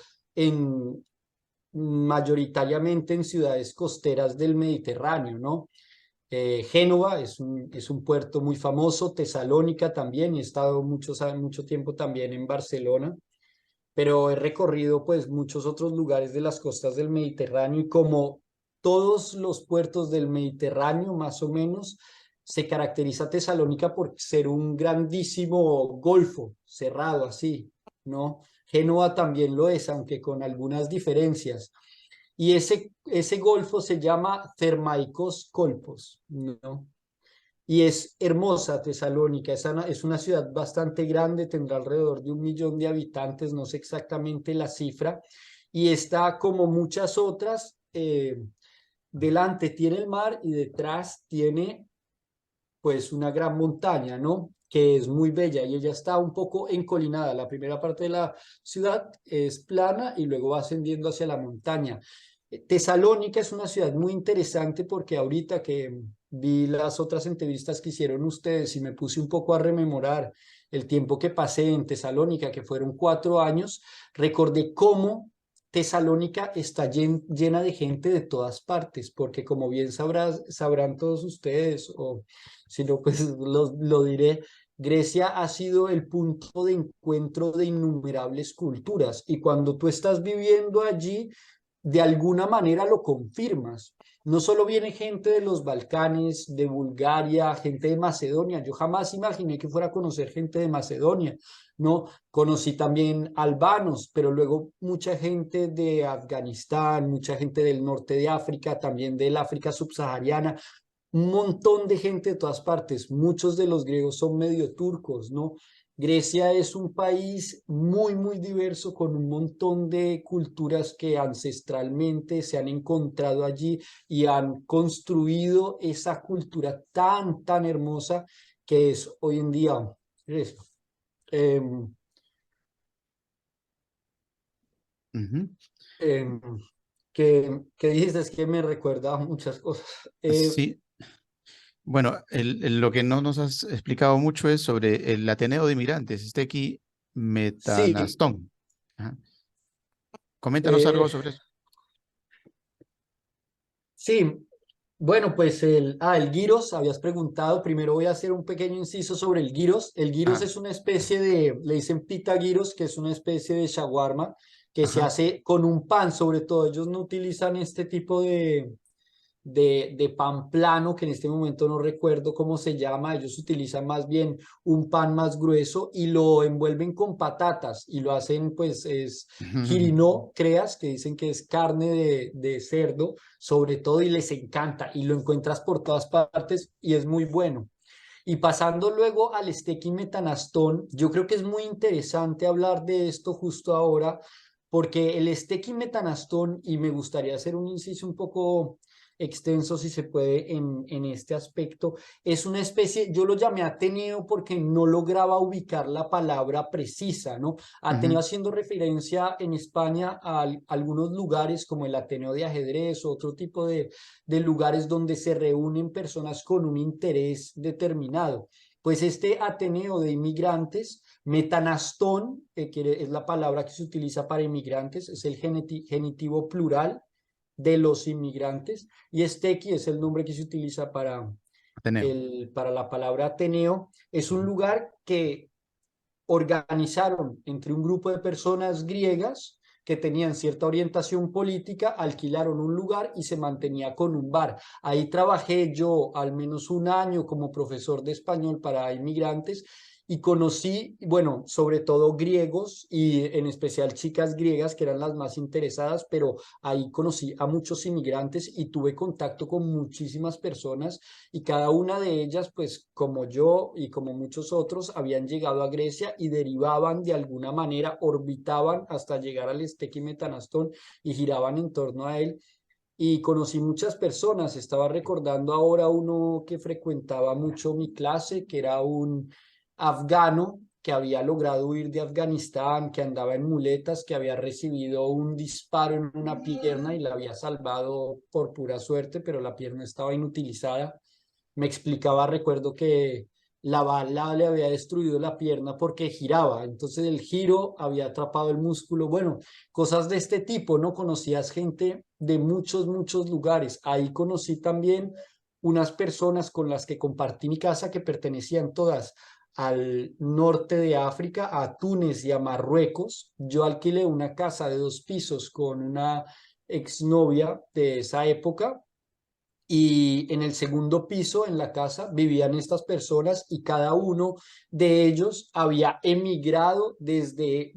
mayoritariamente en ciudades costeras del Mediterráneo, ¿no? Génova es un puerto muy famoso, Tesalónica también, y he estado mucho tiempo también en Barcelona, pero he recorrido pues muchos otros lugares de las costas del Mediterráneo y como todos los puertos del Mediterráneo, más o menos, se caracteriza Tesalónica por ser un grandísimo golfo cerrado así, ¿no? Génova también lo es, aunque con algunas diferencias. Y ese golfo se llama Thermaikos Kolpos, ¿no? Y es hermosa Tesalónica, es una ciudad bastante grande, tendrá alrededor de 1 millón de habitantes, no sé exactamente la cifra, y está como muchas otras, delante tiene el mar y detrás tiene pues una gran montaña, ¿no? Que es muy bella y ella está un poco encolinada. La primera parte de la ciudad es plana y luego va ascendiendo hacia la montaña. Tesalónica es una ciudad muy interesante porque ahorita que vi las otras entrevistas que hicieron ustedes y me puse un poco a rememorar el tiempo que pasé en Tesalónica, que fueron 4 años, recordé cómo Tesalónica está llena de gente de todas partes, porque como bien sabrán todos ustedes, o si no, pues lo diré, Grecia ha sido el punto de encuentro de innumerables culturas y cuando tú estás viviendo allí, de alguna manera lo confirmas. No solo viene gente de los Balcanes, de Bulgaria, gente de Macedonia. Yo jamás imaginé que fuera a conocer gente de Macedonia, ¿no? Conocí también albanos, pero luego mucha gente de Afganistán, mucha gente del norte de África, también del África subsahariana, un montón de gente de todas partes. Muchos de los griegos son medio turcos, ¿no? Grecia es un país muy, muy diverso con un montón de culturas que ancestralmente se han encontrado allí y han construido esa cultura tan, tan hermosa que es hoy en día. Em, Ujú. em, que dices que me recuerda a muchas cosas. Sí. Bueno, lo que no nos has explicado mucho es sobre el Ateneo de Inmigrantes, Steki Sí, Metanaston. Ajá. Coméntanos algo eh, sobre eso. sí, bueno, pues el gyros, habías preguntado, primero voy a hacer un pequeño inciso sobre el gyros. El gyros Ah, es una especie le dicen pita gyros, que es una especie de shawarma que se ajá. hace con un pan, sobre todo ellos no utilizan este tipo de pan plano, que en este momento no recuerdo cómo se llama, ellos utilizan más bien un pan más grueso y lo envuelven con patatas y lo hacen pues es girino, creas, que dicen que es carne de cerdo, sobre todo y les encanta y lo encuentras por todas partes y es muy bueno. Y pasando luego al steki metanastón, yo creo que es muy interesante hablar de esto justo ahora, porque el steki metanastón, y me gustaría hacer un inciso un poco extenso si se puede en este aspecto, es una especie, yo lo llamé Ateneo porque no lograba ubicar la palabra precisa, ¿no? Ateneo Ujú, haciendo referencia en España a algunos lugares como el Ateneo de ajedrez o otro tipo de lugares donde se reúnen personas con un interés determinado. Pues este Ateneo de inmigrantes, metanastón, que es la palabra que se utiliza para inmigrantes, es el genitivo plural de los inmigrantes, y Steki es el nombre que se utiliza Ateneo. para la palabra Ateneo. Es un Ujú, lugar que organizaron entre un grupo de personas griegas que tenían cierta orientación política, alquilaron un lugar y se mantenía con un bar. Ahí trabajé yo al menos un año como profesor de español para inmigrantes y conocí, bueno, sobre todo griegos y en especial chicas griegas que eran las más interesadas, pero ahí conocí a muchos inmigrantes y tuve contacto con muchísimas personas y cada una de ellas, pues como yo y como muchos otros, habían llegado a Grecia y derivaban de alguna manera, orbitaban hasta llegar al Steki Metanastón y giraban en torno a él. Y conocí muchas personas, estaba recordando ahora uno que frecuentaba mucho mi clase, que era un afgano que había logrado huir de Afganistán, que andaba en muletas, que había recibido un disparo en una pierna y la había salvado por pura suerte, pero la pierna estaba inutilizada. Me explicaba, recuerdo que la bala le había destruido la pierna porque giraba, entonces el giro había atrapado el músculo. Bueno, cosas de este tipo, ¿no? Conocías gente de muchos lugares. Ahí conocí también unas personas con las que compartí mi casa que pertenecían todas al norte de África, a Túnez y a Marruecos. Yo alquilé una casa de 2 pisos con una exnovia de esa época y en el segundo piso en la casa vivían estas personas y cada uno de ellos había emigrado desde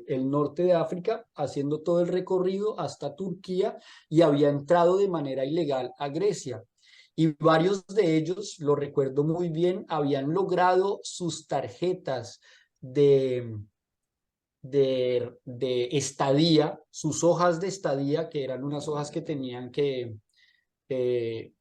el norte de África, haciendo todo el recorrido hasta Turquía y había entrado de manera ilegal a Grecia. Y varios de ellos, lo recuerdo muy bien, habían logrado sus tarjetas de estadía, sus hojas de estadía, que eran unas hojas que tenían que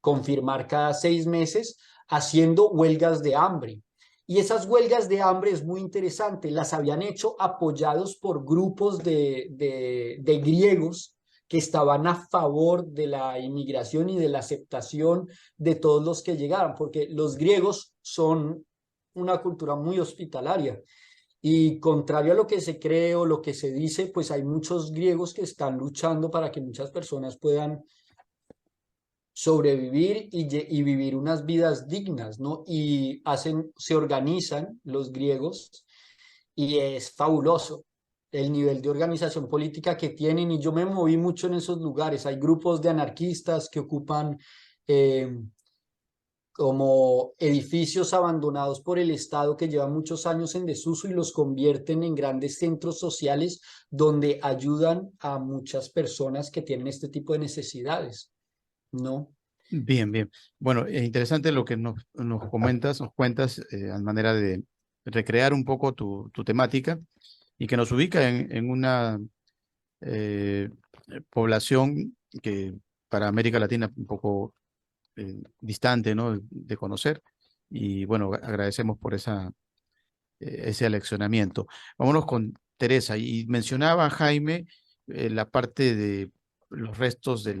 confirmar cada 6 meses, haciendo huelgas de hambre. Y esas huelgas de hambre es muy interesante, las habían hecho apoyados por grupos de griegos que estaban a favor de la inmigración y de la aceptación de todos los que llegaban, porque los griegos son una cultura muy hospitalaria. Y contrario a lo que se cree o lo que se dice, pues hay muchos griegos que están luchando para que muchas personas puedan sobrevivir y vivir unas vidas dignas, ¿no? Y se organizan los griegos y es fabuloso el nivel de organización política que tienen y yo me moví mucho en esos lugares. Hay grupos de anarquistas que ocupan como edificios abandonados por el Estado que llevan muchos años en desuso y los convierten en grandes centros sociales donde ayudan a muchas personas que tienen este tipo de necesidades, ¿no? Bien, bien. Bueno, es interesante lo que nos comentas, nos cuentas a manera de recrear un poco tu temática y que nos ubica en una eh, población que para América Latina un poco distante, ¿no? De conocer. Y bueno, agradecemos por ese aleccionamiento. Vámonos con Teresa. Y mencionaba Jaime la parte de los restos de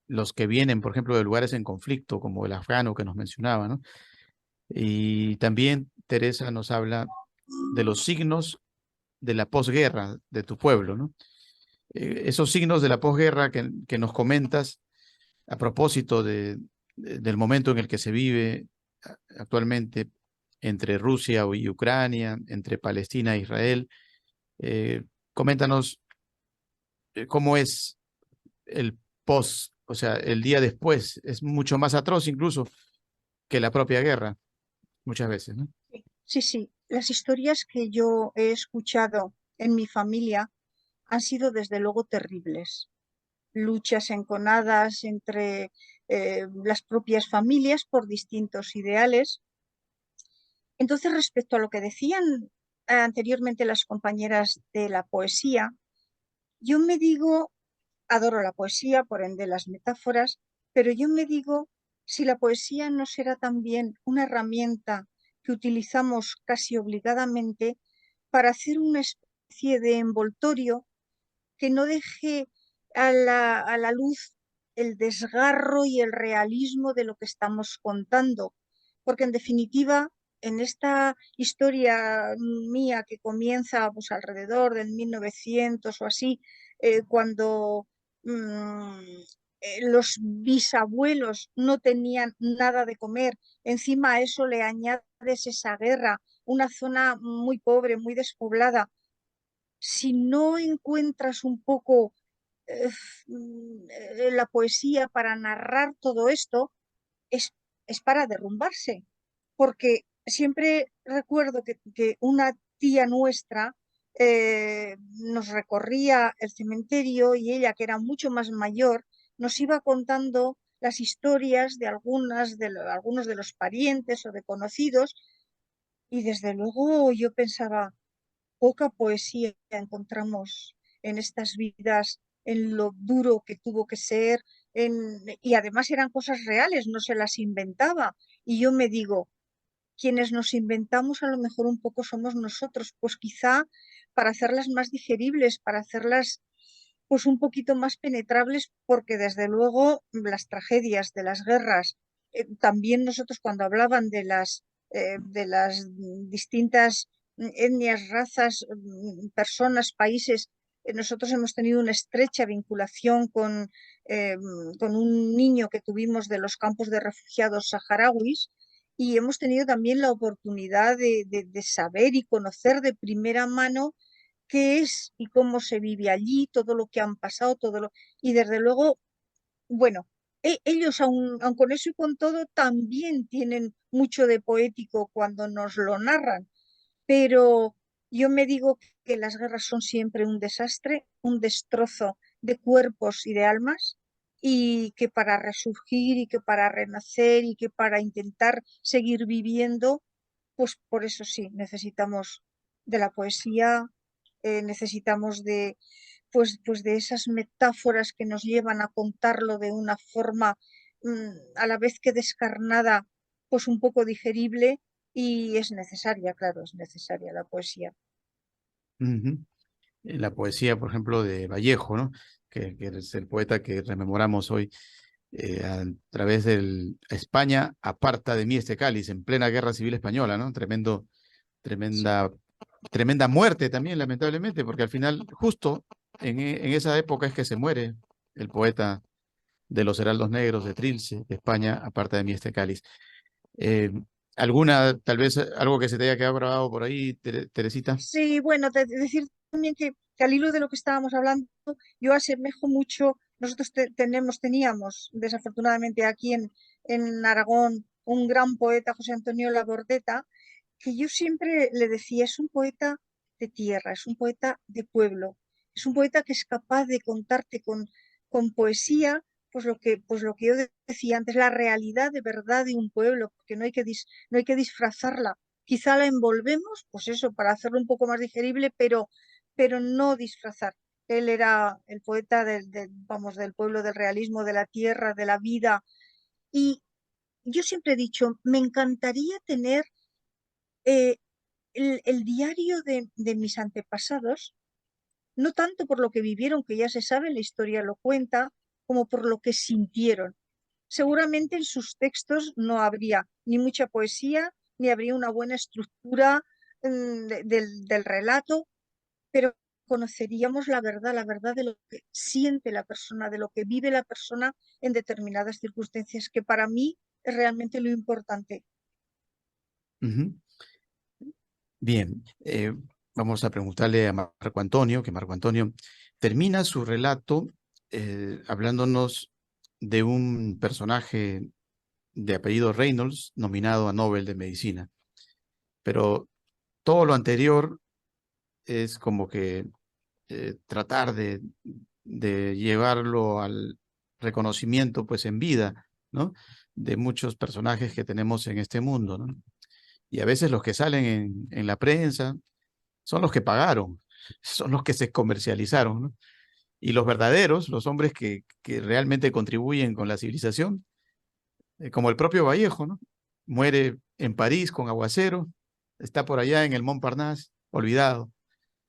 los que vienen, por ejemplo, de lugares en conflicto, como el afgano que nos mencionaba, ¿no? Y también Teresa nos habla de los signos de la posguerra de tu pueblo, ¿no? Esos signos de la posguerra que nos comentas a propósito del momento en el que se vive actualmente entre Rusia y Ucrania, entre Palestina e Israel. Coméntanos cómo es el post, o sea, el día después. Es mucho más atroz incluso que la propia guerra, muchas veces, ¿no? Sí, sí, las historias que yo he escuchado en mi familia han sido desde luego terribles. Luchas enconadas entre las propias familias por distintos ideales. Entonces, respecto a lo que decían anteriormente las compañeras de la poesía, yo me digo, adoro la poesía, por ende las metáforas, pero yo me digo, si la poesía no será también una herramienta que utilizamos casi obligadamente para hacer una especie de envoltorio que no deje a la luz el desgarro y el realismo de lo que estamos contando, porque en definitiva, en esta historia mía que comienza pues, alrededor del 1900 o así, cuando los bisabuelos no tenían nada de comer, encima a eso le añades esa guerra, una zona muy pobre, muy despoblada. Si no encuentras un poco la poesía para narrar todo esto, es, es para derrumbarse. Porque siempre recuerdo que una tía nuestra nos recorría el cementerio y ella, que era mucho más mayor, nos iba contando las historias de algunos de los parientes o de conocidos y desde luego yo pensaba, poca poesía encontramos en estas vidas, en lo duro que tuvo que ser, y además eran cosas reales, no se las inventaba. Y yo me digo, quienes nos inventamos a lo mejor un poco somos nosotros, pues quizá para hacerlas más digeribles, para hacerlas pues un poquito más penetrables, porque desde luego las tragedias de las guerras también nosotros cuando hablaban de las distintas etnias, razas, personas, países, nosotros hemos tenido una estrecha vinculación con un niño que tuvimos de los campos de refugiados saharauis y hemos tenido también la oportunidad de saber y conocer de primera mano qué es y cómo se vive allí, todo lo que han pasado, y desde luego, bueno, ellos aun con eso y con todo también tienen mucho de poético cuando nos lo narran, pero yo me digo que las guerras son siempre un desastre, un destrozo de cuerpos y de almas, y que para resurgir y que para renacer y que para intentar seguir viviendo, pues por eso sí, necesitamos de la poesía, necesitamos pues de esas metáforas que nos llevan a contarlo de una forma a la vez que descarnada, pues un poco digerible, y es necesaria, claro, es necesaria la poesía. Ujú. La poesía, por ejemplo, de Vallejo, ¿no? Que es el poeta que rememoramos hoy, a través del España aparta de mí este cáliz, en plena guerra civil española, ¿no? Tremenda, tremenda muerte también, lamentablemente, porque al final, justo en esa época es que se muere el poeta de los Heraldos Negros de Trilce, de España, aparta de mí este cáliz. Eh, ¿Alguna, tal vez, algo que se te haya quedado grabado por ahí, Teresita? Sí, bueno, decir también que al hilo de lo que estábamos hablando, yo asemejo mucho, nosotros teníamos desafortunadamente aquí en Aragón un gran poeta, José Antonio Labordeta, que yo siempre le decía, es un poeta de tierra, es un poeta de pueblo, es un poeta que es capaz de contarte con poesía, pues lo que yo decía antes, la realidad de verdad de un pueblo, porque no hay que disfrazarla. Quizá la envolvemos, pues eso, para hacerlo un poco más digerible, pero no disfrazar. Él era el poeta vamos, del pueblo, del realismo, de la tierra, de la vida. Y yo siempre he dicho, me encantaría tener eh, el diario de mis antepasados, no tanto por lo que vivieron, que ya se sabe, la historia lo cuenta, como por lo que sintieron. Seguramente en sus textos no habría ni mucha poesía, ni habría una buena estructura del relato, pero conoceríamos la verdad de lo que siente la persona, de lo que vive la persona en determinadas circunstancias, que para mí es realmente lo importante. Ujú. Bien, vamos a preguntarle a Marco Antonio, que Marco Antonio termina su relato hablándonos de un personaje de apellido Reynolds, nominado a Nobel de Medicina. Pero todo lo anterior es como que tratar de llevarlo al reconocimiento, pues en vida, ¿no? De muchos personajes que tenemos en este mundo, ¿no? Y a veces los que salen en la prensa son los que pagaron, son los que se comercializaron, ¿no? Y los verdaderos, los hombres que realmente contribuyen con la civilización, como el propio Vallejo, ¿no? Muere en París con aguacero, está por allá en el Montparnasse, olvidado,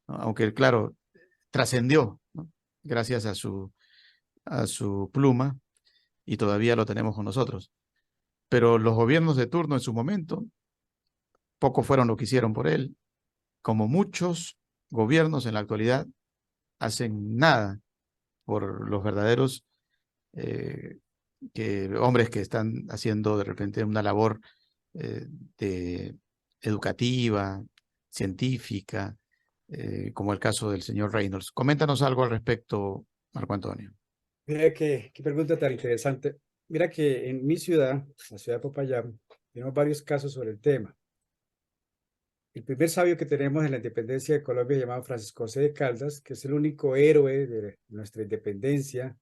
¿no? Aunque, claro, trascendió, ¿no? Gracias a su pluma y todavía lo tenemos con nosotros. Pero los gobiernos de turno en su momento, poco fueron lo que hicieron por él, como muchos gobiernos en la actualidad hacen nada por los verdaderos eh, hombres que están haciendo de repente una labor eh, de, educativa, científica, como el caso del señor Reynolds. Coméntanos algo al respecto, Marco Antonio. Mira qué pregunta tan interesante. Mira que en mi ciudad, la ciudad de Popayán, tenemos varios casos sobre el tema. El primer sabio que tenemos en la independencia de Colombia, llamado Francisco José de Caldas, que es el único héroe de nuestra independencia,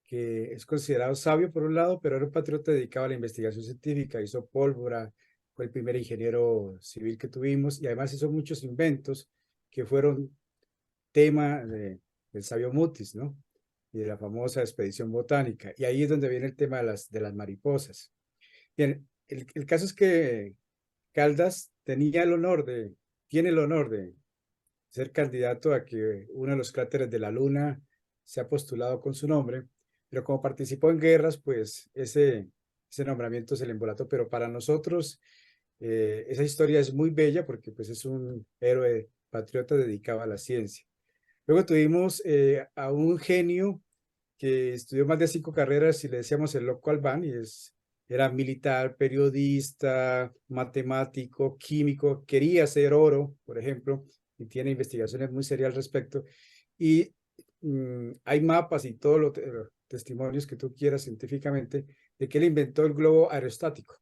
que es considerado sabio por un lado, pero era un patriota dedicado a la investigación científica, hizo pólvora, fue el primer ingeniero civil que tuvimos y además hizo muchos inventos que fueron tema del sabio Mutis, ¿no? Y de la famosa expedición botánica. Y ahí es donde viene el tema de las mariposas. Bien, el caso es que Caldas tiene el honor de ser candidato a que uno de los cráteres de la Luna sea postulado con su nombre, pero como participó en guerras, pues ese ese nombramiento se le embolató, pero para nosotros esa historia es muy bella porque pues es un héroe patriota dedicado a la ciencia. Luego tuvimos a un genio que estudió más de 5 carreras y le decíamos el Loco Albán, y era militar, periodista, matemático, químico, quería hacer oro, por ejemplo, y tiene investigaciones muy serias al respecto. Y hay mapas y todos los testimonios que tú quieras científicamente de que él inventó el globo aerostático.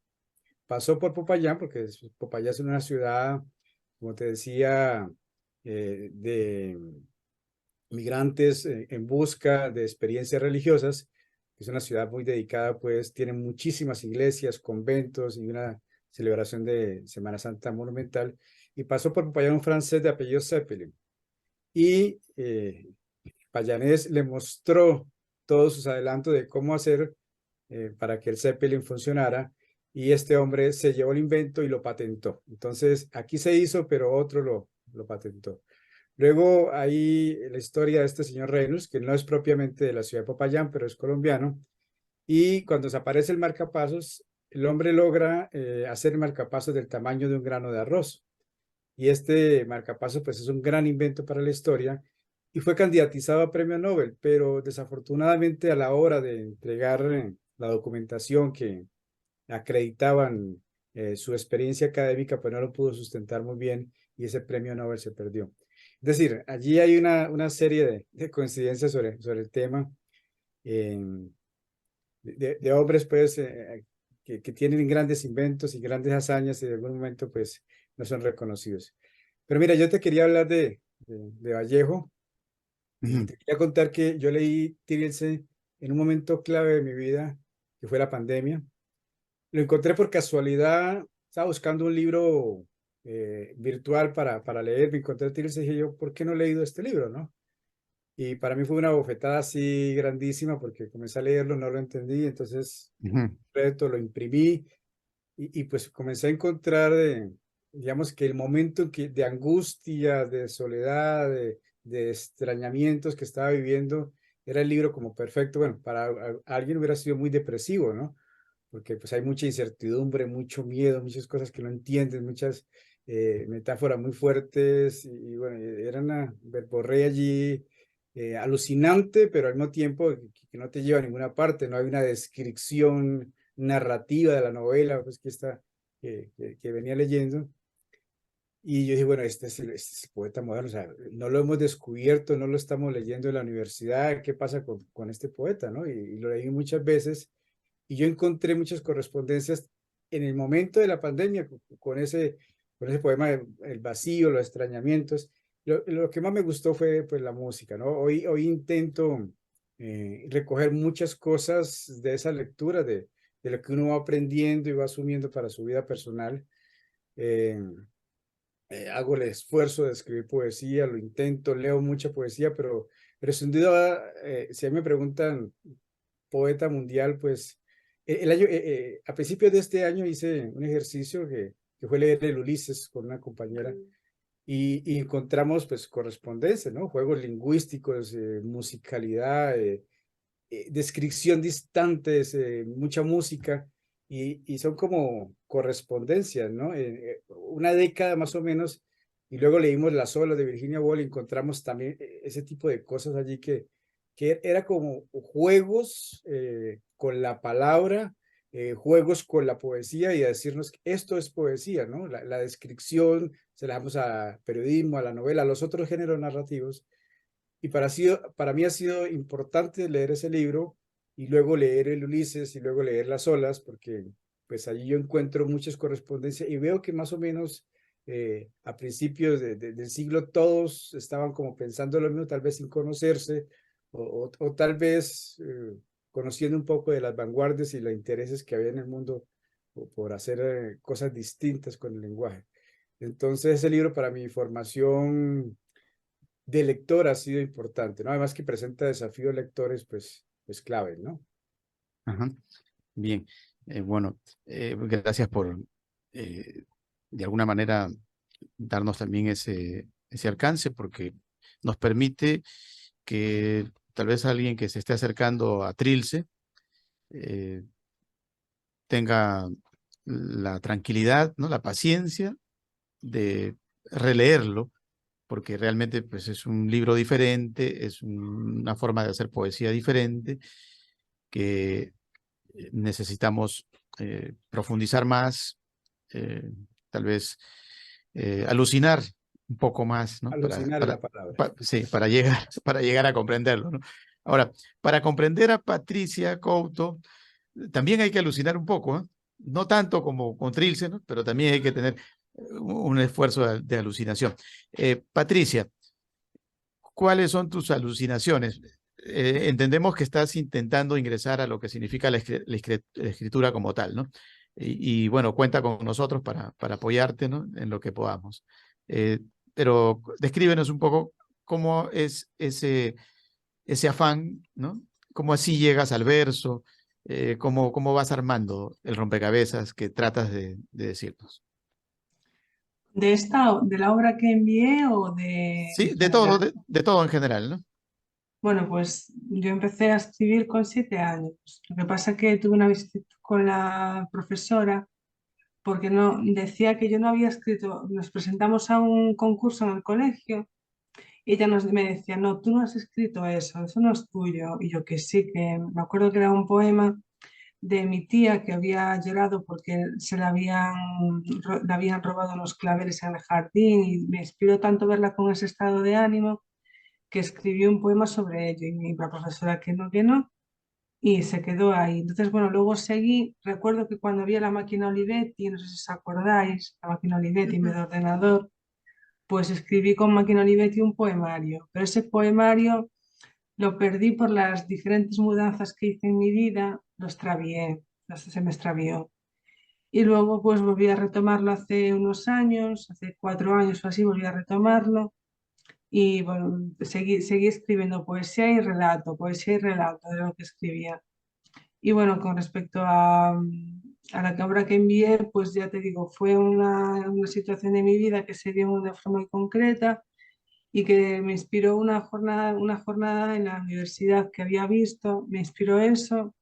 Pasó por Popayán, porque Popayán es una ciudad, como te decía, de migrantes en busca de experiencias religiosas. Es una ciudad muy dedicada, pues tiene muchísimas iglesias, conventos y una celebración de Semana Santa monumental. Y pasó por Popayán un francés de apellido Zeppelin. Y Payanés le mostró todos sus adelantos de cómo hacer para que el Zeppelin funcionara. Y este hombre se llevó el invento y lo patentó. Entonces, aquí se hizo, pero otro lo patentó. Luego hay la historia de este señor Reynolds, que no es propiamente de la ciudad de Popayán, pero es colombiano. Y cuando desaparece el marcapasos, el hombre logra hacer marcapasos del tamaño de un grano de arroz. Y este marcapasos pues es un gran invento para la historia y fue candidatizado a premio Nobel, pero desafortunadamente a la hora de entregar la documentación que acreditaban su experiencia académica, pues no lo pudo sustentar muy bien y ese premio Nobel se perdió. Es decir, allí hay una serie de coincidencias sobre el tema de hombres pues que tienen grandes inventos y grandes hazañas y en algún momento pues no son reconocidos. Pero mira, yo te quería hablar de Vallejo y te quería contar que yo leí Trilce en un momento clave de mi vida, que fue la pandemia. Lo encontré por casualidad, estaba buscando un libro virtual para leer, me encontré Trilce y dije yo, ¿por qué no he leído este libro, no? Y para mí fue una bofetada así grandísima porque comencé a leerlo, no lo entendí, entonces lo imprimí y pues comencé a encontrar, digamos que el momento de angustia, de soledad, de extrañamientos que estaba viviendo, era el libro como perfecto. Bueno, para alguien hubiera sido muy depresivo, ¿no? Porque pues hay mucha incertidumbre, mucho miedo, muchas cosas que no entiendes, muchas metáforas muy fuertes y bueno, era una verborrea allí alucinante, pero al mismo tiempo que no te lleva a ninguna parte, no hay una descripción narrativa de la novela pues, que venía leyendo. Y yo dije, bueno, este es el poeta moderno, o sea, no lo hemos descubierto, no lo estamos leyendo en la universidad, ¿qué pasa con este poeta, no? Y lo leí muchas veces y yo encontré muchas correspondencias en el momento de la pandemia con ese poema, El vacío, los extrañamientos. Lo que más me gustó fue pues, la música, ¿no? Hoy intento recoger muchas cosas de esa lectura, de lo que uno va aprendiendo y va asumiendo para su vida personal. Hago el esfuerzo de escribir poesía, lo intento, leo mucha poesía, pero sin duda, si a mí me preguntan poeta mundial, pues a principios de este año hice un ejercicio que fue leer el Ulises con una compañera y encontramos pues correspondencia, ¿no? Juegos lingüísticos, musicalidad, descripción distantes, mucha música y son como correspondencias, ¿no? Una década más o menos y luego leímos Las olas de Virginia Woolf y encontramos también ese tipo de cosas allí que era como juegos con la palabra, juegos con la poesía y a decirnos que esto es poesía, ¿no? La descripción se la damos a periodismo, a la novela, a los otros géneros narrativos. Y para mí ha sido importante leer ese libro y luego leer el Ulises y luego leer Las olas, porque pues allí yo encuentro muchas correspondencias y veo que más o menos a principios del siglo todos estaban como pensando lo mismo, tal vez sin conocerse o tal vez conociendo un poco de las vanguardias y los intereses que había en el mundo por hacer cosas distintas con el lenguaje. Entonces ese libro para mi formación de lector ha sido importante, ¿no? Además que presenta desafíos lectores, pues clave, ¿no? Ajá. Bien, bueno, gracias por, de alguna manera, darnos también ese alcance, porque nos permite que tal vez alguien que se esté acercando a Trilce tenga la tranquilidad, ¿no? La paciencia de releerlo, porque realmente pues, es un libro diferente, es una forma de hacer poesía diferente, que necesitamos profundizar más, tal vez alucinar un poco más, ¿no? Alucinar es la palabra. Sí, para llegar a comprenderlo, ¿no? Ahora, para comprender a Patricia Couto, también hay que alucinar un poco, ¿eh? No tanto como con Trilce, ¿no? Pero también hay que tener un esfuerzo de alucinación. Patricia, ¿cuáles son tus alucinaciones? Entendemos que estás intentando ingresar a lo que significa la escritura como tal, ¿no? Bueno, cuenta con nosotros para apoyarte, ¿no? En lo que podamos. Pero descríbenos un poco cómo es ese afán, ¿no? Cómo así llegas al verso, cómo vas armando el rompecabezas que tratas de decirnos. ¿De la obra que envié o Sí, en general? de todo en general, ¿no? Bueno, pues yo empecé a escribir con 7 años. Lo que pasa es que tuve una visita con la profesora porque no, decía que yo no había escrito. Nos presentamos a un concurso en el colegio y ella me decía, no, tú no has escrito eso no es tuyo. Y yo que sí, que me acuerdo que era un poema de mi tía que había llorado porque le habían robado los claveles en el jardín y me inspiró tanto verla con ese estado de ánimo que escribió un poema sobre ello y la profesora que no, y se quedó ahí. Entonces, bueno, luego seguí, recuerdo que cuando había la máquina Olivetti, no sé si os acordáis, la máquina Olivetti en vez de ordenador, pues escribí con máquina Olivetti un poemario, pero ese poemario lo perdí por las diferentes mudanzas que hice en mi vida, lo extravié, se me extravió. Y luego pues volví a retomarlo hace unos años, hace 4 años o así, volví a retomarlo y bueno, seguí escribiendo poesía y relato de lo que escribía. Y bueno, con respecto a la obra que envié, pues ya te digo, fue una situación de mi vida que se dio de una forma muy concreta y que me inspiró una jornada en la universidad que había visto, me inspiró eso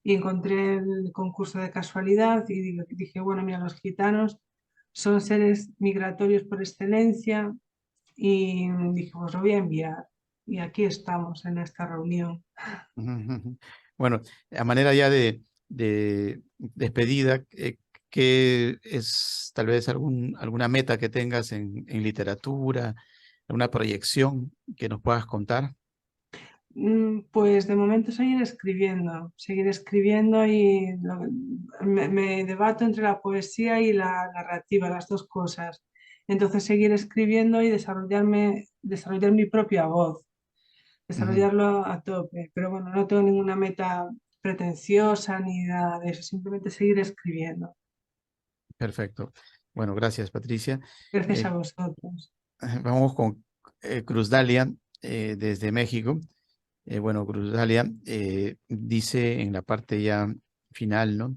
y encontré el concurso de casualidad y dije, bueno, mira, los gitanos son seres migratorios por excelencia y dije, pues lo voy a enviar. Y aquí estamos en esta reunión. Bueno, a manera ya de despedida, ¿qué es tal vez alguna meta que tengas en literatura, alguna proyección que nos puedas contar? Pues de momento seguir escribiendo y me debato entre la poesía y la narrativa, las dos cosas. Entonces seguir escribiendo y desarrollar mi propia voz, desarrollarlo a tope. Pero bueno, no tengo ninguna meta pretenciosa ni nada de eso, simplemente seguir escribiendo. Perfecto. Bueno, gracias, Patricia. Gracias a vosotros. Vamos con Cruz Dalia desde México. Bueno, Cruz Dalia dice en la parte ya final, ¿no?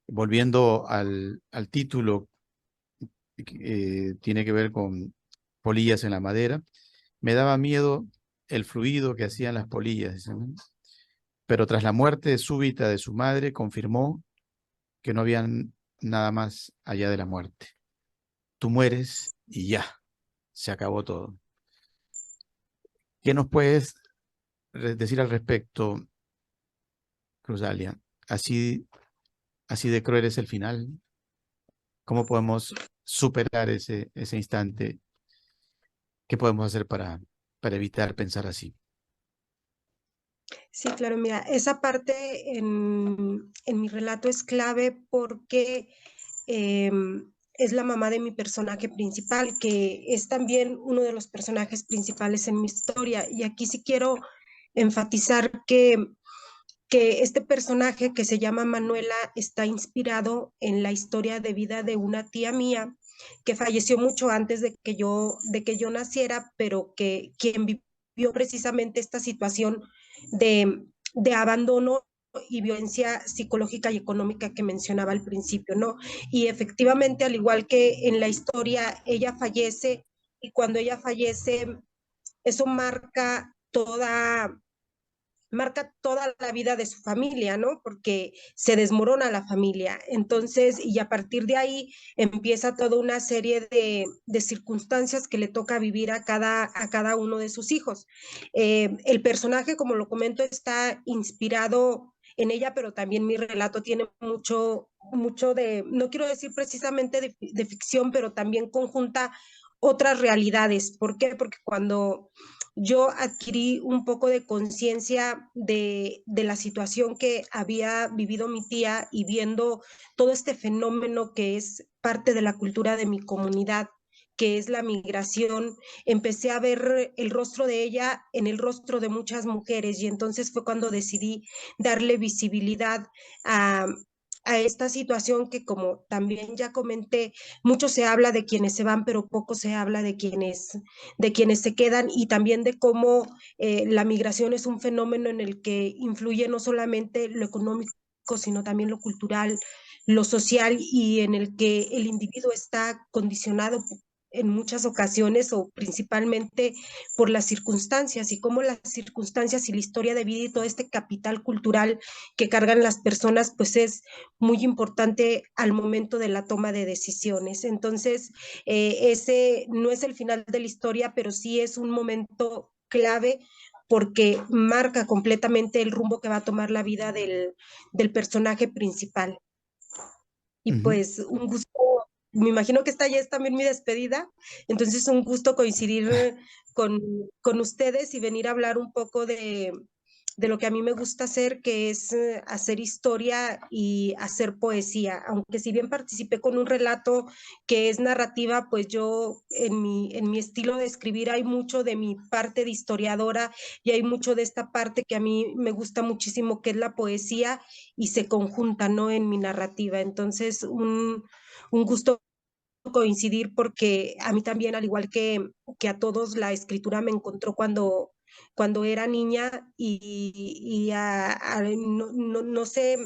Volviendo al título, tiene que ver con polillas en la madera. Me daba miedo el fluido que hacían las polillas, dice, ¿no? Pero tras la muerte súbita de su madre, confirmó que no había nada más allá de la muerte. Tú mueres y ya, se acabó todo. ¿Qué nos puedes decir al respecto, Cruzalia? Así de cruel es el final. ¿Cómo podemos superar ese instante? ¿Qué podemos hacer para evitar pensar así? Sí, claro, mira, esa parte en mi relato es clave porque es la mamá de mi personaje principal, que es también uno de los personajes principales en mi historia. Y aquí sí quiero enfatizar que este personaje que se llama Manuela está inspirado en la historia de vida de una tía mía que falleció mucho antes de que yo naciera, pero que quien vivió precisamente esta situación de abandono y violencia psicológica y económica que mencionaba al principio, ¿no? Y efectivamente, al igual que en la historia, ella fallece y cuando ella fallece, eso marca toda la vida de su familia, ¿no? Porque se desmorona la familia. Entonces, y a partir de ahí empieza toda una serie de circunstancias que le toca vivir a cada uno de sus hijos. El personaje, como lo comento, está inspirado en ella, pero también mi relato tiene mucho de, no quiero decir precisamente de ficción, pero también conjunta otras realidades. ¿Por qué? Porque cuando yo adquirí un poco de conciencia de la situación que había vivido mi tía y viendo todo este fenómeno que es parte de la cultura de mi comunidad, que es la migración, empecé a ver el rostro de ella en el rostro de muchas mujeres y entonces fue cuando decidí darle visibilidad a esta situación que, como también ya comenté, mucho se habla de quienes se van, pero poco se habla de quienes se quedan, y también de cómo la migración es un fenómeno en el que influye no solamente lo económico, sino también lo cultural, lo social, y en el que el individuo está condicionado en muchas ocasiones o principalmente por las circunstancias, y cómo las circunstancias y la historia de vida y todo este capital cultural que cargan las personas pues es muy importante al momento de la toma de decisiones. Entonces, ese no es el final de la historia, pero sí es un momento clave porque marca completamente el rumbo que va a tomar la vida del personaje principal. Y pues un gusto, me imagino que esta ya es también mi despedida, entonces un gusto coincidir con ustedes y venir a hablar un poco de lo que a mí me gusta hacer, que es hacer historia y hacer poesía. Aunque si bien participé con un relato que es narrativa, pues yo en mi estilo de escribir hay mucho de mi parte de historiadora y hay mucho de esta parte que a mí me gusta muchísimo, que es la poesía, y se conjunta, ¿no?, en mi narrativa. Entonces, un gusto coincidir porque a mí también, al igual que a todos, la escritura me encontró cuando era niña y no sé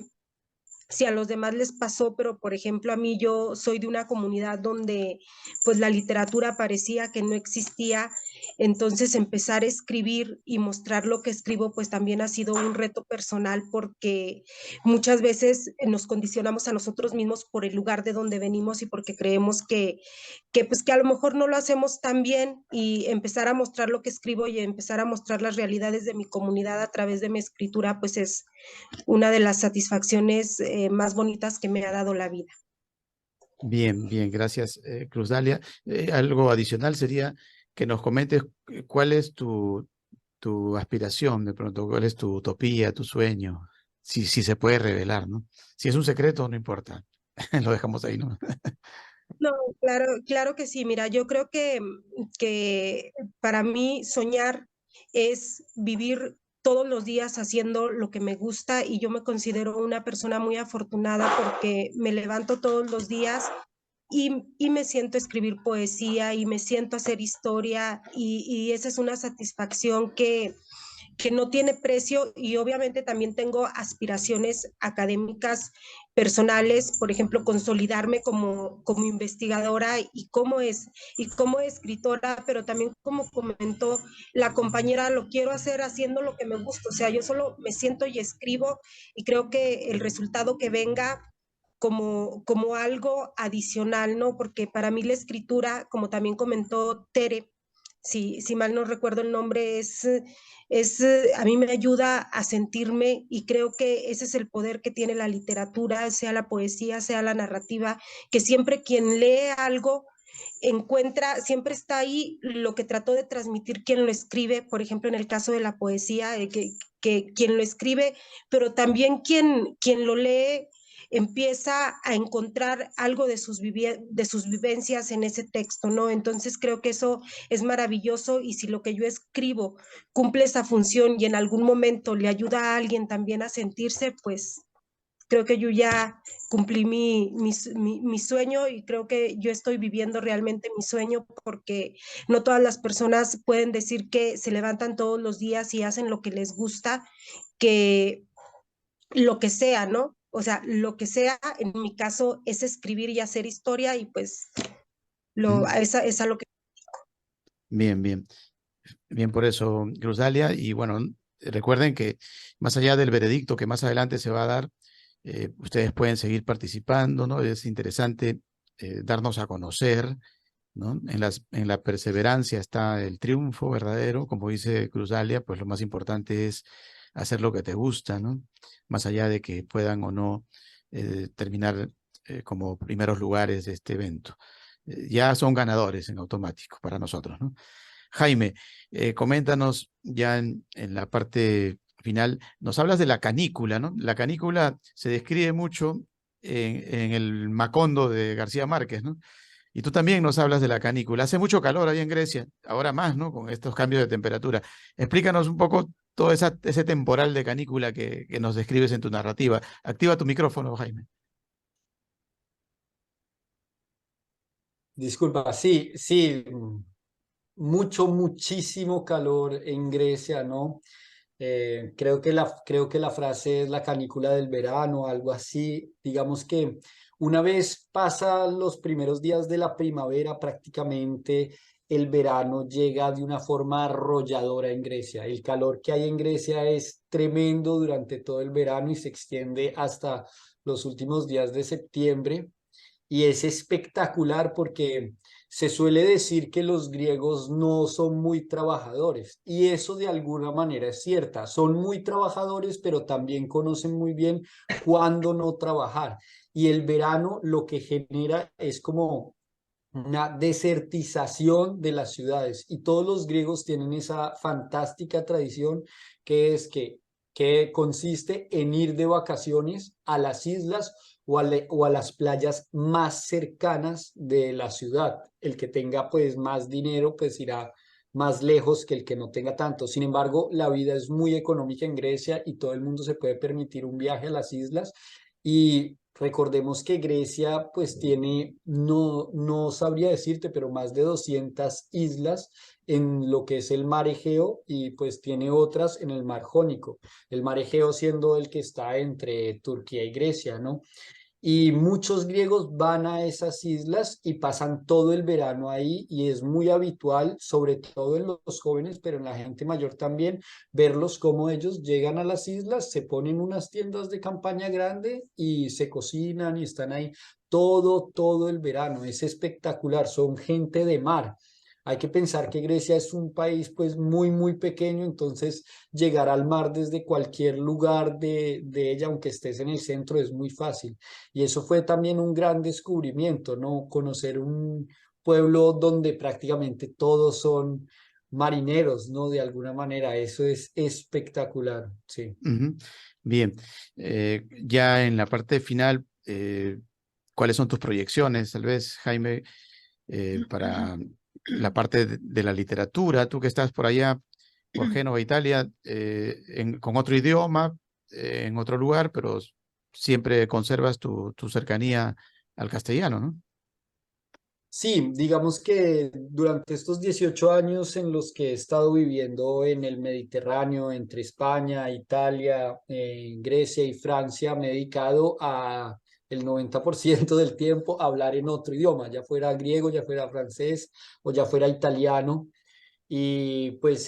si a los demás les pasó, pero por ejemplo a mí, yo soy de una comunidad donde pues la literatura parecía que no existía, entonces empezar a escribir y mostrar lo que escribo pues también ha sido un reto personal, porque muchas veces nos condicionamos a nosotros mismos por el lugar de donde venimos y porque creemos pues que a lo mejor no lo hacemos tan bien, y empezar a mostrar lo que escribo y empezar a mostrar las realidades de mi comunidad a través de mi escritura pues es una de las satisfacciones más bonitas que me ha dado la vida. Bien, bien, gracias, Cruz Dalia. Algo adicional sería que nos comentes cuál es tu aspiración, de pronto, cuál es tu utopía, tu sueño, si se puede revelar, ¿no? Si es un secreto, no importa, lo dejamos ahí, ¿no? No, claro que sí. Mira, yo creo que para mí soñar es vivir todos los días haciendo lo que me gusta, y yo me considero una persona muy afortunada porque me levanto todos los días y me siento a escribir poesía y me siento a hacer historia, y esa es una satisfacción que no tiene precio. Y obviamente también tengo aspiraciones académicas personales, por ejemplo, consolidarme como investigadora y como escritora, pero también, como comentó la compañera, lo quiero hacer haciendo lo que me gusta. O sea, yo solo me siento y escribo, y creo que el resultado que venga como algo adicional, ¿no? Porque para mí la escritura, como también comentó Tere, si mal no recuerdo el nombre, a mí me ayuda a sentirme, y creo que ese es el poder que tiene la literatura, sea la poesía, sea la narrativa, que siempre quien lee algo encuentra, siempre está ahí lo que trató de transmitir quien lo escribe. Por ejemplo, en el caso de la poesía, que quien lo escribe, pero también quien lo lee empieza a encontrar algo de sus vivencias en ese texto, ¿no? Entonces creo que eso es maravilloso, y si lo que yo escribo cumple esa función y en algún momento le ayuda a alguien también a sentirse, pues creo que yo ya cumplí mi sueño, y creo que yo estoy viviendo realmente mi sueño, porque no todas las personas pueden decir que se levantan todos los días y hacen lo que les gusta, que lo que sea, ¿no? O sea, lo que sea, en mi caso es escribir y hacer historia, y pues es a lo que... Bien, bien. Bien por eso, Cruz Dalia. Y bueno, recuerden que más allá del veredicto que más adelante se va a dar, ustedes pueden seguir participando, ¿no? Es interesante darnos a conocer, ¿no? En la perseverancia está el triunfo verdadero, como dice Cruzalia, pues lo más importante es hacer lo que te gusta, ¿no? Más allá de que puedan o no terminar como primeros lugares de este evento. Ya son ganadores en automático para nosotros, ¿no? Jaime, coméntanos ya en la parte final, nos hablas de la canícula, ¿no? La canícula se describe mucho en el Macondo de García Márquez, ¿no? Y tú también nos hablas de la canícula. Hace mucho calor ahí en Grecia, ahora más, ¿no? Con estos cambios de temperatura. Explícanos un poco todo ese temporal de canícula que nos describes en tu narrativa. Activa tu micrófono, Jaime. Disculpa, sí, sí, muchísimo calor en Grecia, ¿no? Creo que la frase es la canícula del verano, algo así. Digamos que una vez pasan los primeros días de la primavera, prácticamente el verano llega de una forma arrolladora en Grecia. El calor que hay en Grecia es tremendo durante todo el verano y se extiende hasta los últimos días de septiembre. Y es espectacular porque se suele decir que los griegos no son muy trabajadores y eso de alguna manera es cierta. Son muy trabajadores, pero también conocen muy bien cuándo no trabajar. Y el verano lo que genera es como una desertización de las ciudades y todos los griegos tienen esa fantástica tradición que es que consiste en ir de vacaciones a las islas o a las playas más cercanas de la ciudad. El que tenga pues más dinero pues irá más lejos que el que no tenga tanto. Sin embargo, la vida es muy económica en Grecia y todo el mundo se puede permitir un viaje a las islas y recordemos que Grecia pues tiene, no sabría decirte, pero más de 200 islas en lo que es el mar Egeo y pues tiene otras en el mar Jónico. El mar Egeo siendo el que está entre Turquía y Grecia, ¿no? Y muchos griegos van a esas islas y pasan todo el verano ahí y es muy habitual, sobre todo en los jóvenes, pero en la gente mayor también, verlos como ellos llegan a las islas, se ponen unas tiendas de campaña grande y se cocinan y están ahí todo el verano. Es espectacular, son gente de mar. Hay que pensar que Grecia es un país pues muy pequeño, entonces llegar al mar desde cualquier lugar de ella, aunque estés en el centro, es muy fácil. Y eso fue también un gran descubrimiento, ¿no? Conocer un pueblo donde prácticamente todos son marineros, ¿no? De alguna manera, eso es espectacular, sí. Bien, ya en la parte final, ¿cuáles son tus proyecciones, tal vez, Jaime, para la parte de la literatura? Tú que estás por allá, por Génova, Italia, con otro idioma, en otro lugar, pero siempre conservas tu cercanía al castellano, ¿no? Sí, digamos que durante estos 18 años en los que he estado viviendo en el Mediterráneo, entre España, Italia, Grecia y Francia, me he dedicado a el 90% del tiempo a hablar en otro idioma, ya fuera griego, ya fuera francés o ya fuera italiano. Y pues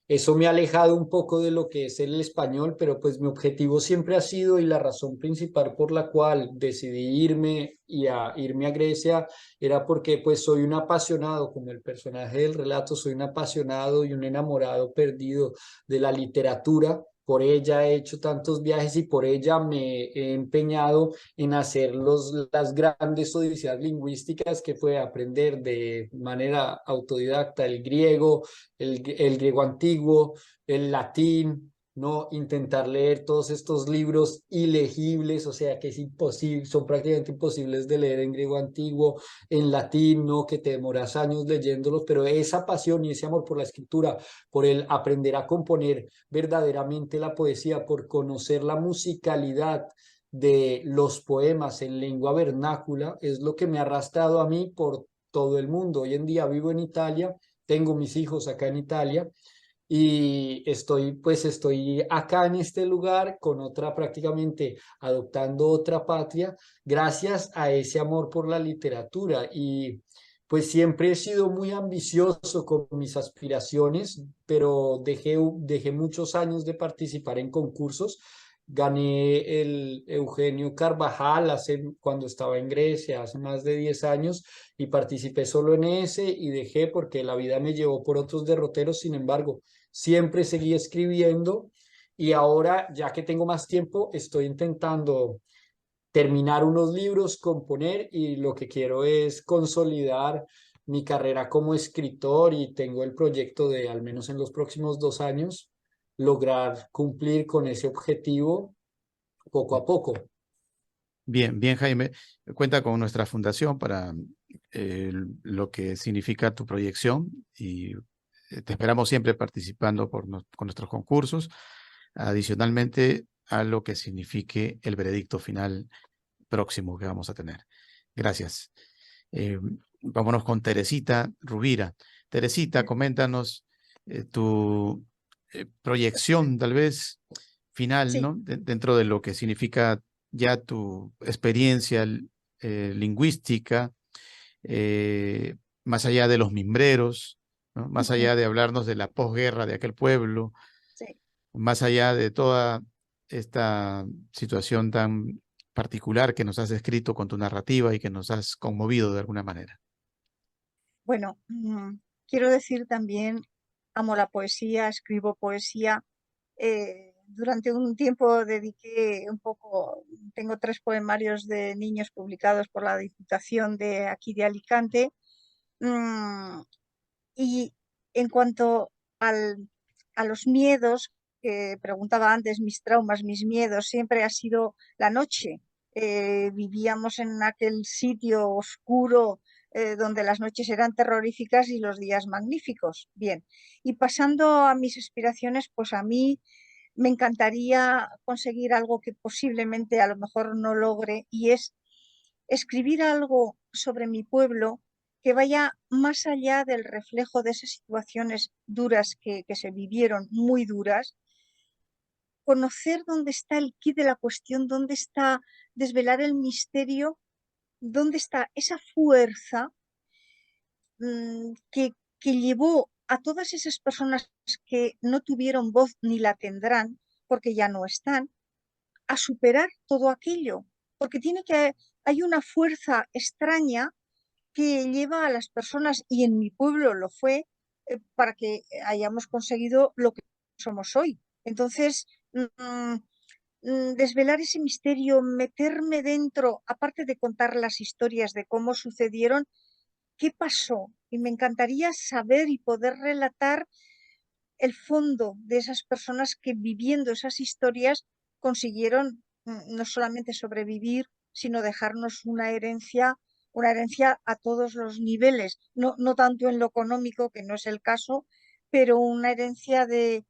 eso me ha alejado un poco de lo que es el español, pero pues mi objetivo siempre ha sido y la razón principal por la cual decidí irme a Grecia era porque pues soy un apasionado, como el personaje del relato, soy un apasionado y un enamorado perdido de la literatura. Por ella he hecho tantos viajes y por ella me he empeñado en hacer las grandes odiseas lingüísticas que fue aprender de manera autodidacta el griego, el griego antiguo, el latín, ¿no? Intentar leer todos estos libros ilegibles, o sea que es imposible, son prácticamente imposibles de leer en griego antiguo, en latín, ¿no? Que te demoras años leyéndolos, pero esa pasión y ese amor por la escritura, por el aprender a componer verdaderamente la poesía, por conocer la musicalidad de los poemas en lengua vernácula, es lo que me ha arrastrado a mí por todo el mundo. Hoy en día vivo en Italia, tengo mis hijos acá en Italia y estoy acá en este lugar con otra, prácticamente adoptando otra patria, gracias a ese amor por la literatura. Y pues siempre he sido muy ambicioso con mis aspiraciones, pero dejé muchos años de participar en concursos. Gané el Eugenio Carvajal cuando estaba en Grecia, hace más de 10 años, y participé solo en ese y dejé porque la vida me llevó por otros derroteros. Sin embargo, siempre seguí escribiendo y ahora, ya que tengo más tiempo, estoy intentando terminar unos libros, componer, y lo que quiero es consolidar mi carrera como escritor, y tengo el proyecto de, al menos en los próximos 2 años, lograr cumplir con ese objetivo poco a poco. Bien, bien, Jaime. Cuenta con nuestra fundación para lo que significa tu proyección y te esperamos siempre participando con nuestros concursos, adicionalmente a lo que signifique el veredicto final próximo que vamos a tener. Gracias. Vámonos con Teresita Rubira. Teresita, coméntanos tu proyección tal vez final, Sí. ¿no? Dentro de lo que significa ya tu experiencia lingüística, más allá de los mimbreros, ¿no? Más allá de hablarnos de la posguerra de aquel pueblo, Sí. más allá de toda esta situación tan particular que nos has descrito con tu narrativa y que nos has conmovido de alguna manera. Bueno, quiero decir también, amo la poesía, escribo poesía. Durante un tiempo dediqué un poco, tengo 3 poemarios de niños publicados por la Diputación de aquí de Alicante. Y en cuanto a los miedos que preguntaba antes, mis traumas, mis miedos, siempre ha sido la noche. Vivíamos en aquel sitio oscuro donde las noches eran terroríficas y los días magníficos. Bien, y pasando a mis aspiraciones, pues a mí me encantaría conseguir algo que posiblemente a lo mejor no logre, y es escribir algo sobre mi pueblo que vaya más allá del reflejo de esas situaciones duras que se vivieron, muy duras, conocer dónde está el quid de la cuestión, dónde está, desvelar el misterio, dónde está esa fuerza que llevó a todas esas personas que no tuvieron voz ni la tendrán, porque ya no están, a superar todo aquello, porque hay una fuerza extraña que lleva a las personas, y en mi pueblo lo fue, para que hayamos conseguido lo que somos hoy. Entonces, desvelar ese misterio, meterme dentro, aparte de contar las historias de cómo sucedieron, qué pasó. Y me encantaría saber y poder relatar el fondo de esas personas que, viviendo esas historias, consiguieron no solamente sobrevivir, sino dejarnos una herencia a todos los niveles, no tanto en lo económico, que no es el caso, pero una herencia de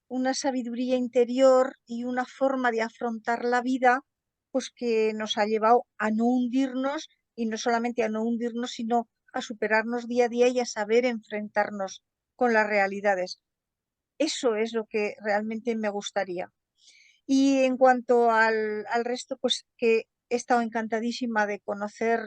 una sabiduría interior y una forma de afrontar la vida, pues que nos ha llevado a no hundirnos, y no solamente a no hundirnos, sino a superarnos día a día y a saber enfrentarnos con las realidades. Eso es lo que realmente me gustaría. Y en cuanto al resto, pues que he estado encantadísima de conocer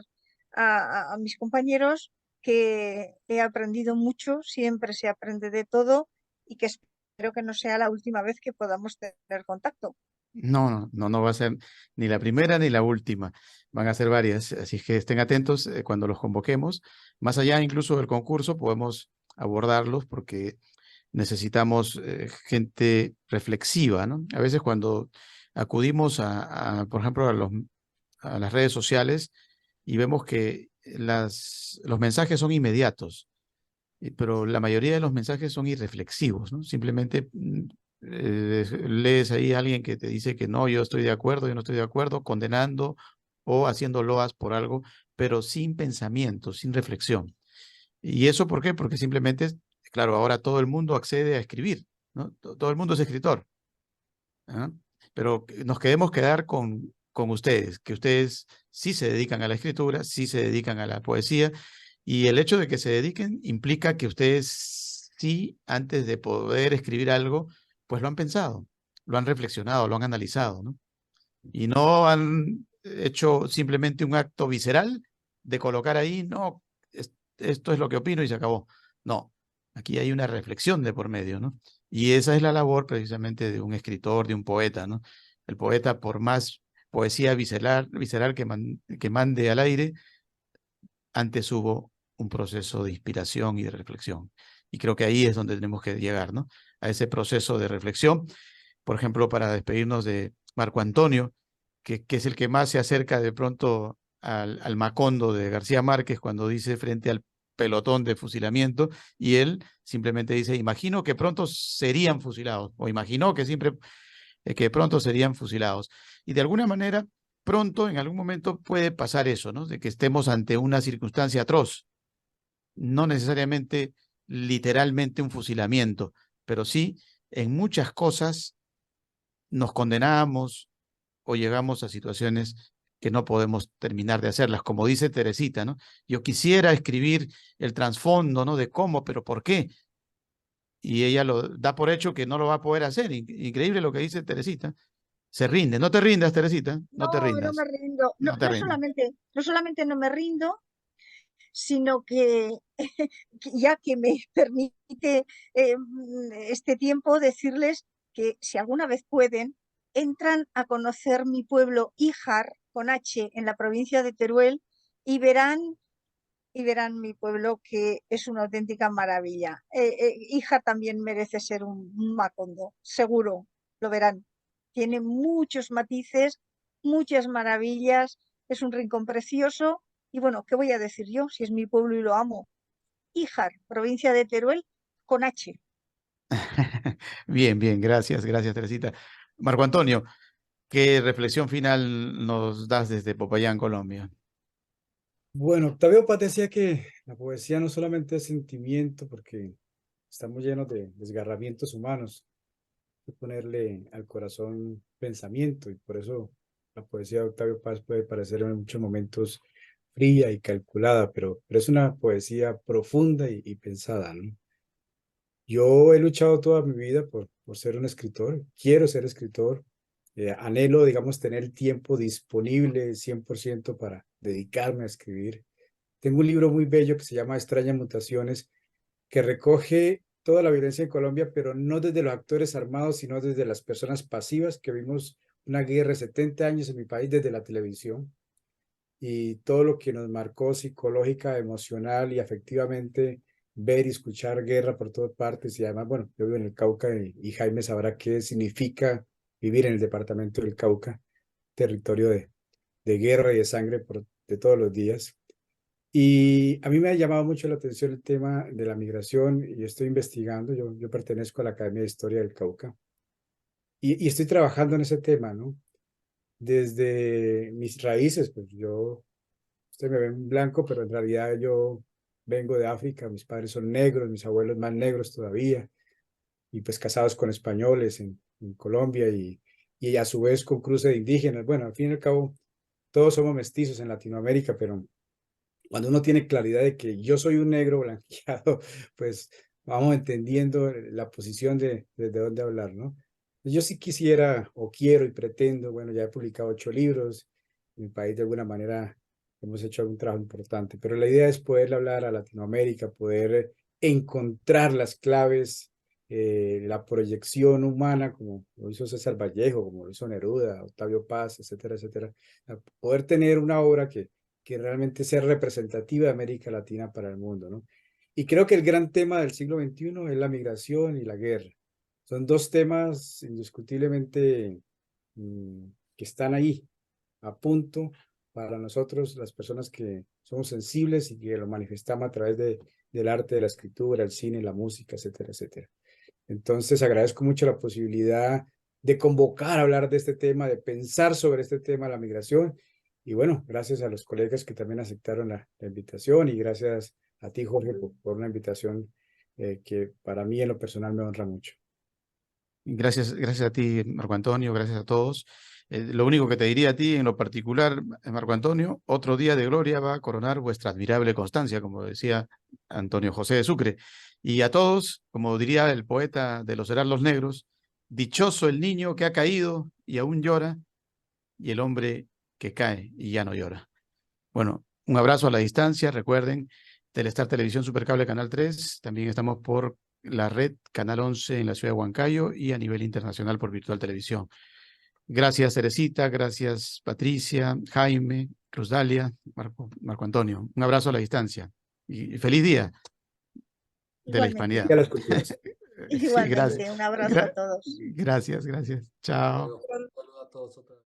a mis compañeros, que he aprendido mucho, siempre se aprende de todo, y que espero que no sea la última vez que podamos tener contacto. No va a ser ni la primera ni la última. Van a ser varias, así que estén atentos cuando los convoquemos. Más allá incluso del concurso, podemos abordarlos porque necesitamos gente reflexiva, ¿no? A veces cuando acudimos por ejemplo, a las redes sociales y vemos que los mensajes son inmediatos, pero la mayoría de los mensajes son irreflexivos, ¿no? Simplemente lees ahí a alguien que te dice que no, yo estoy de acuerdo, yo no estoy de acuerdo, condenando o haciendo loas por algo, pero sin pensamiento, sin reflexión. ¿Y eso por qué? Porque simplemente, claro, ahora todo el mundo accede a escribir, ¿no? Todo el mundo es escritor, ¿ah? Pero nos queremos quedar con ustedes, que ustedes sí se dedican a la escritura, sí se dedican a la poesía, y el hecho de que se dediquen implica que ustedes sí, antes de poder escribir algo, pues lo han pensado, lo han reflexionado, lo han analizado, ¿no? Y no han hecho simplemente un acto visceral de colocar ahí, no, esto es lo que opino y se acabó. No, aquí hay una reflexión de por medio, ¿no? Y esa es la labor precisamente de un escritor, de un poeta, ¿no? El poeta, por más poesía visceral que mande al aire, antes hubo un proceso de inspiración y de reflexión. Y creo que ahí es donde tenemos que llegar, ¿no? A ese proceso de reflexión. Por ejemplo, para despedirnos de Marco Antonio, que es el que más se acerca de pronto al Macondo de García Márquez cuando dice frente al pelotón de fusilamiento, y él simplemente dice, imagino que pronto serían fusilados, o imaginó que siempre que pronto serían fusilados. Y de alguna manera, pronto, en algún momento puede pasar eso, ¿no? De que estemos ante una circunstancia atroz, no necesariamente literalmente un fusilamiento, pero sí en muchas cosas nos condenamos o llegamos a situaciones que no podemos terminar de hacerlas, como dice Teresita, ¿no? Yo quisiera escribir el trasfondo, ¿no? De cómo, pero ¿por qué? Y ella lo da por hecho que no lo va a poder hacer. Increíble lo que dice Teresita. Se rinde. No te rindas, Teresita. No te No, no me rindas. rindo. No, No te rindas. no solamente no me rindo, sino que ya que me permite este tiempo decirles que si alguna vez pueden, entran a conocer mi pueblo Híjar, con H, en la provincia de Teruel, y verán mi pueblo, que es una auténtica maravilla. Híjar también merece ser un Macondo, seguro, lo verán. Tiene muchos matices, muchas maravillas, es un rincón precioso. Y bueno, ¿qué voy a decir yo si es mi pueblo y lo amo? Híjar, provincia de Teruel, con H. Bien, bien. Gracias, gracias, Teresita. Marco Antonio, ¿qué reflexión final nos das desde Popayán, Colombia? Bueno, Octavio Paz decía que la poesía no solamente es sentimiento, porque estamos llenos de desgarramientos humanos, hay que ponerle al corazón pensamiento, y por eso la poesía de Octavio Paz puede parecer en muchos momentos fría y calculada, pero es una poesía profunda y pensada, ¿no? Yo he luchado toda mi vida por ser un escritor, quiero ser escritor, anhelo, digamos, tener el tiempo disponible 100% para dedicarme a escribir. Tengo un libro muy bello que se llama Extrañas Mutaciones, que recoge toda la violencia en Colombia, pero no desde los actores armados, sino desde las personas pasivas, que vimos una guerra de 70 años en mi país desde la televisión, y todo lo que nos marcó psicológica, emocional y afectivamente, ver y escuchar guerra por todas partes. Y además, bueno, yo vivo en el Cauca, y Jaime sabrá qué significa vivir en el departamento del Cauca, territorio de guerra y de sangre de todos los días. Y a mí me ha llamado mucho la atención el tema de la migración, y estoy investigando. Yo pertenezco a la Academia de Historia del Cauca, y estoy trabajando en ese tema, ¿no? Desde mis raíces, pues usted me ve en blanco, pero en realidad yo vengo de África, mis padres son negros, mis abuelos más negros todavía, y pues casados con españoles en Colombia, y a su vez con cruce de indígenas. Bueno, al fin y al cabo, todos somos mestizos en Latinoamérica, pero cuando uno tiene claridad de que yo soy un negro blanqueado, pues vamos entendiendo la posición de dónde hablar, ¿no? Yo sí quisiera, o quiero y pretendo, bueno, ya he publicado 8 libros, en mi país de alguna manera hemos hecho algún trabajo importante, pero la idea es poder hablar a Latinoamérica, poder encontrar las claves, la proyección humana, como lo hizo César Vallejo, como lo hizo Neruda, Octavio Paz, etcétera, etcétera, poder tener una obra que realmente sea representativa de América Latina para el mundo, ¿no? Y creo que el gran tema del siglo XXI es la migración y la guerra. Son dos temas indiscutiblemente que están ahí, a punto para nosotros, las personas que somos sensibles y que lo manifestamos a través del arte, de la escritura, el cine, la música, etcétera, etcétera. Entonces agradezco mucho la posibilidad de convocar a hablar de este tema, de pensar sobre este tema, la migración. Y bueno, gracias a los colegas que también aceptaron la invitación, y gracias a ti, Jorge, por una invitación que para mí en lo personal me honra mucho. Gracias, gracias a ti, Marco Antonio, gracias a todos. Lo único que te diría a ti en lo particular, Marco Antonio, otro día de gloria va a coronar vuestra admirable constancia, como decía Antonio José de Sucre. Y a todos, como diría el poeta de los Heraldos Negros, dichoso el niño que ha caído y aún llora, y el hombre que cae y ya no llora. Bueno, un abrazo a la distancia, recuerden, Telestar Televisión Supercable Canal 3. También estamos por la red Canal 11 en la ciudad de Huancayo y a nivel internacional por Virtual Televisión. Gracias, Teresita. Gracias, Patricia, Jaime, Cruz Dalia, Marco Antonio. Un abrazo a la distancia. Y feliz día de la Igualmente. hispanidad. Y a las culturas. Sí, Igualmente, gracias. un abrazo a todos. Gracias. Chao. Un saludo a todos otra vez.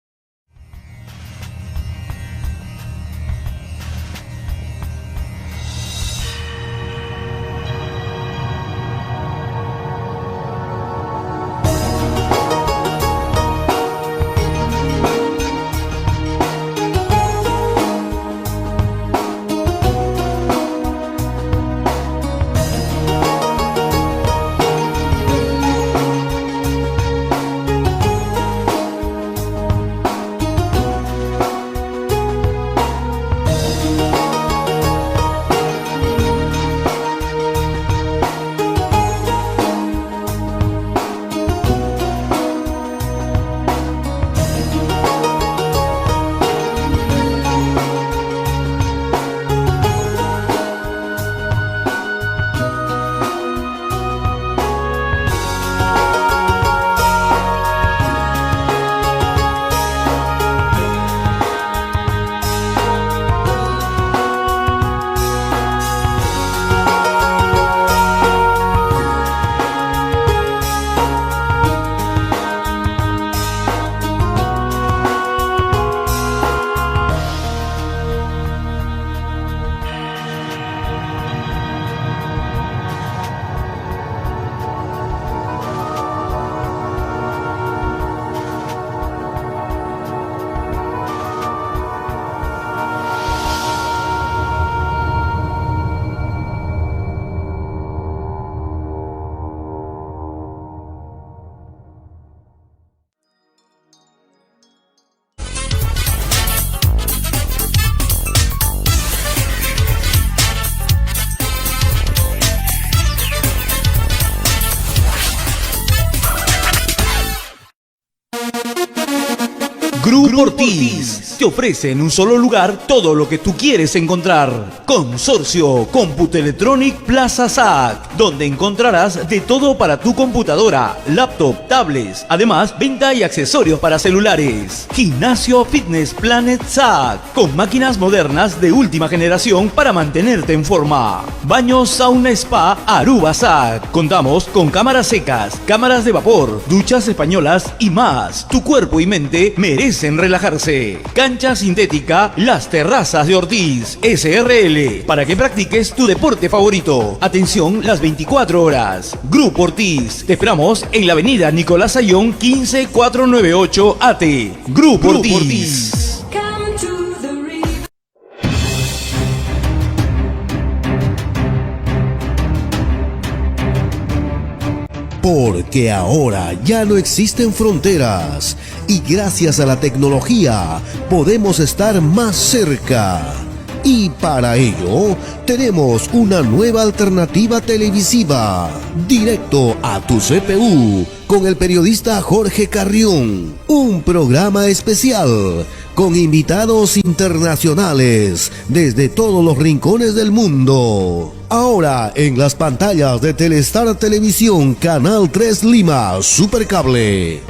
Grupo Ortiz te ofrece en un solo lugar todo lo que tú quieres encontrar. Consorcio Computelectronic Plaza SAC, donde encontrarás de todo para tu computadora, laptop, tablets, además venta y accesorios para celulares. Gimnasio Fitness Planet SAC, con máquinas modernas de última generación para mantenerte en forma. Baño Sauna Spa Aruba SAC, contamos con cámaras secas, cámaras de vapor, duchas españolas y más. Tu cuerpo y mente merecen relajarse. Cancha sintética Las Terrazas de Ortiz SRL, para que practiques tu deporte favorito. Atención las 24 horas. Grupo Ortiz, te esperamos en la avenida Nicolás Ayón 15498 AT. Grupo Ortiz. Porque ahora ya no existen fronteras y gracias a la tecnología podemos estar más cerca. Y para ello tenemos una nueva alternativa televisiva, directo a tu CPU, con el periodista Jorge Carrión. Un programa especial con invitados internacionales desde todos los rincones del mundo. Ahora en las pantallas de Telestar Televisión Canal 3 Lima Supercable.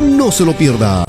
No se lo pierda.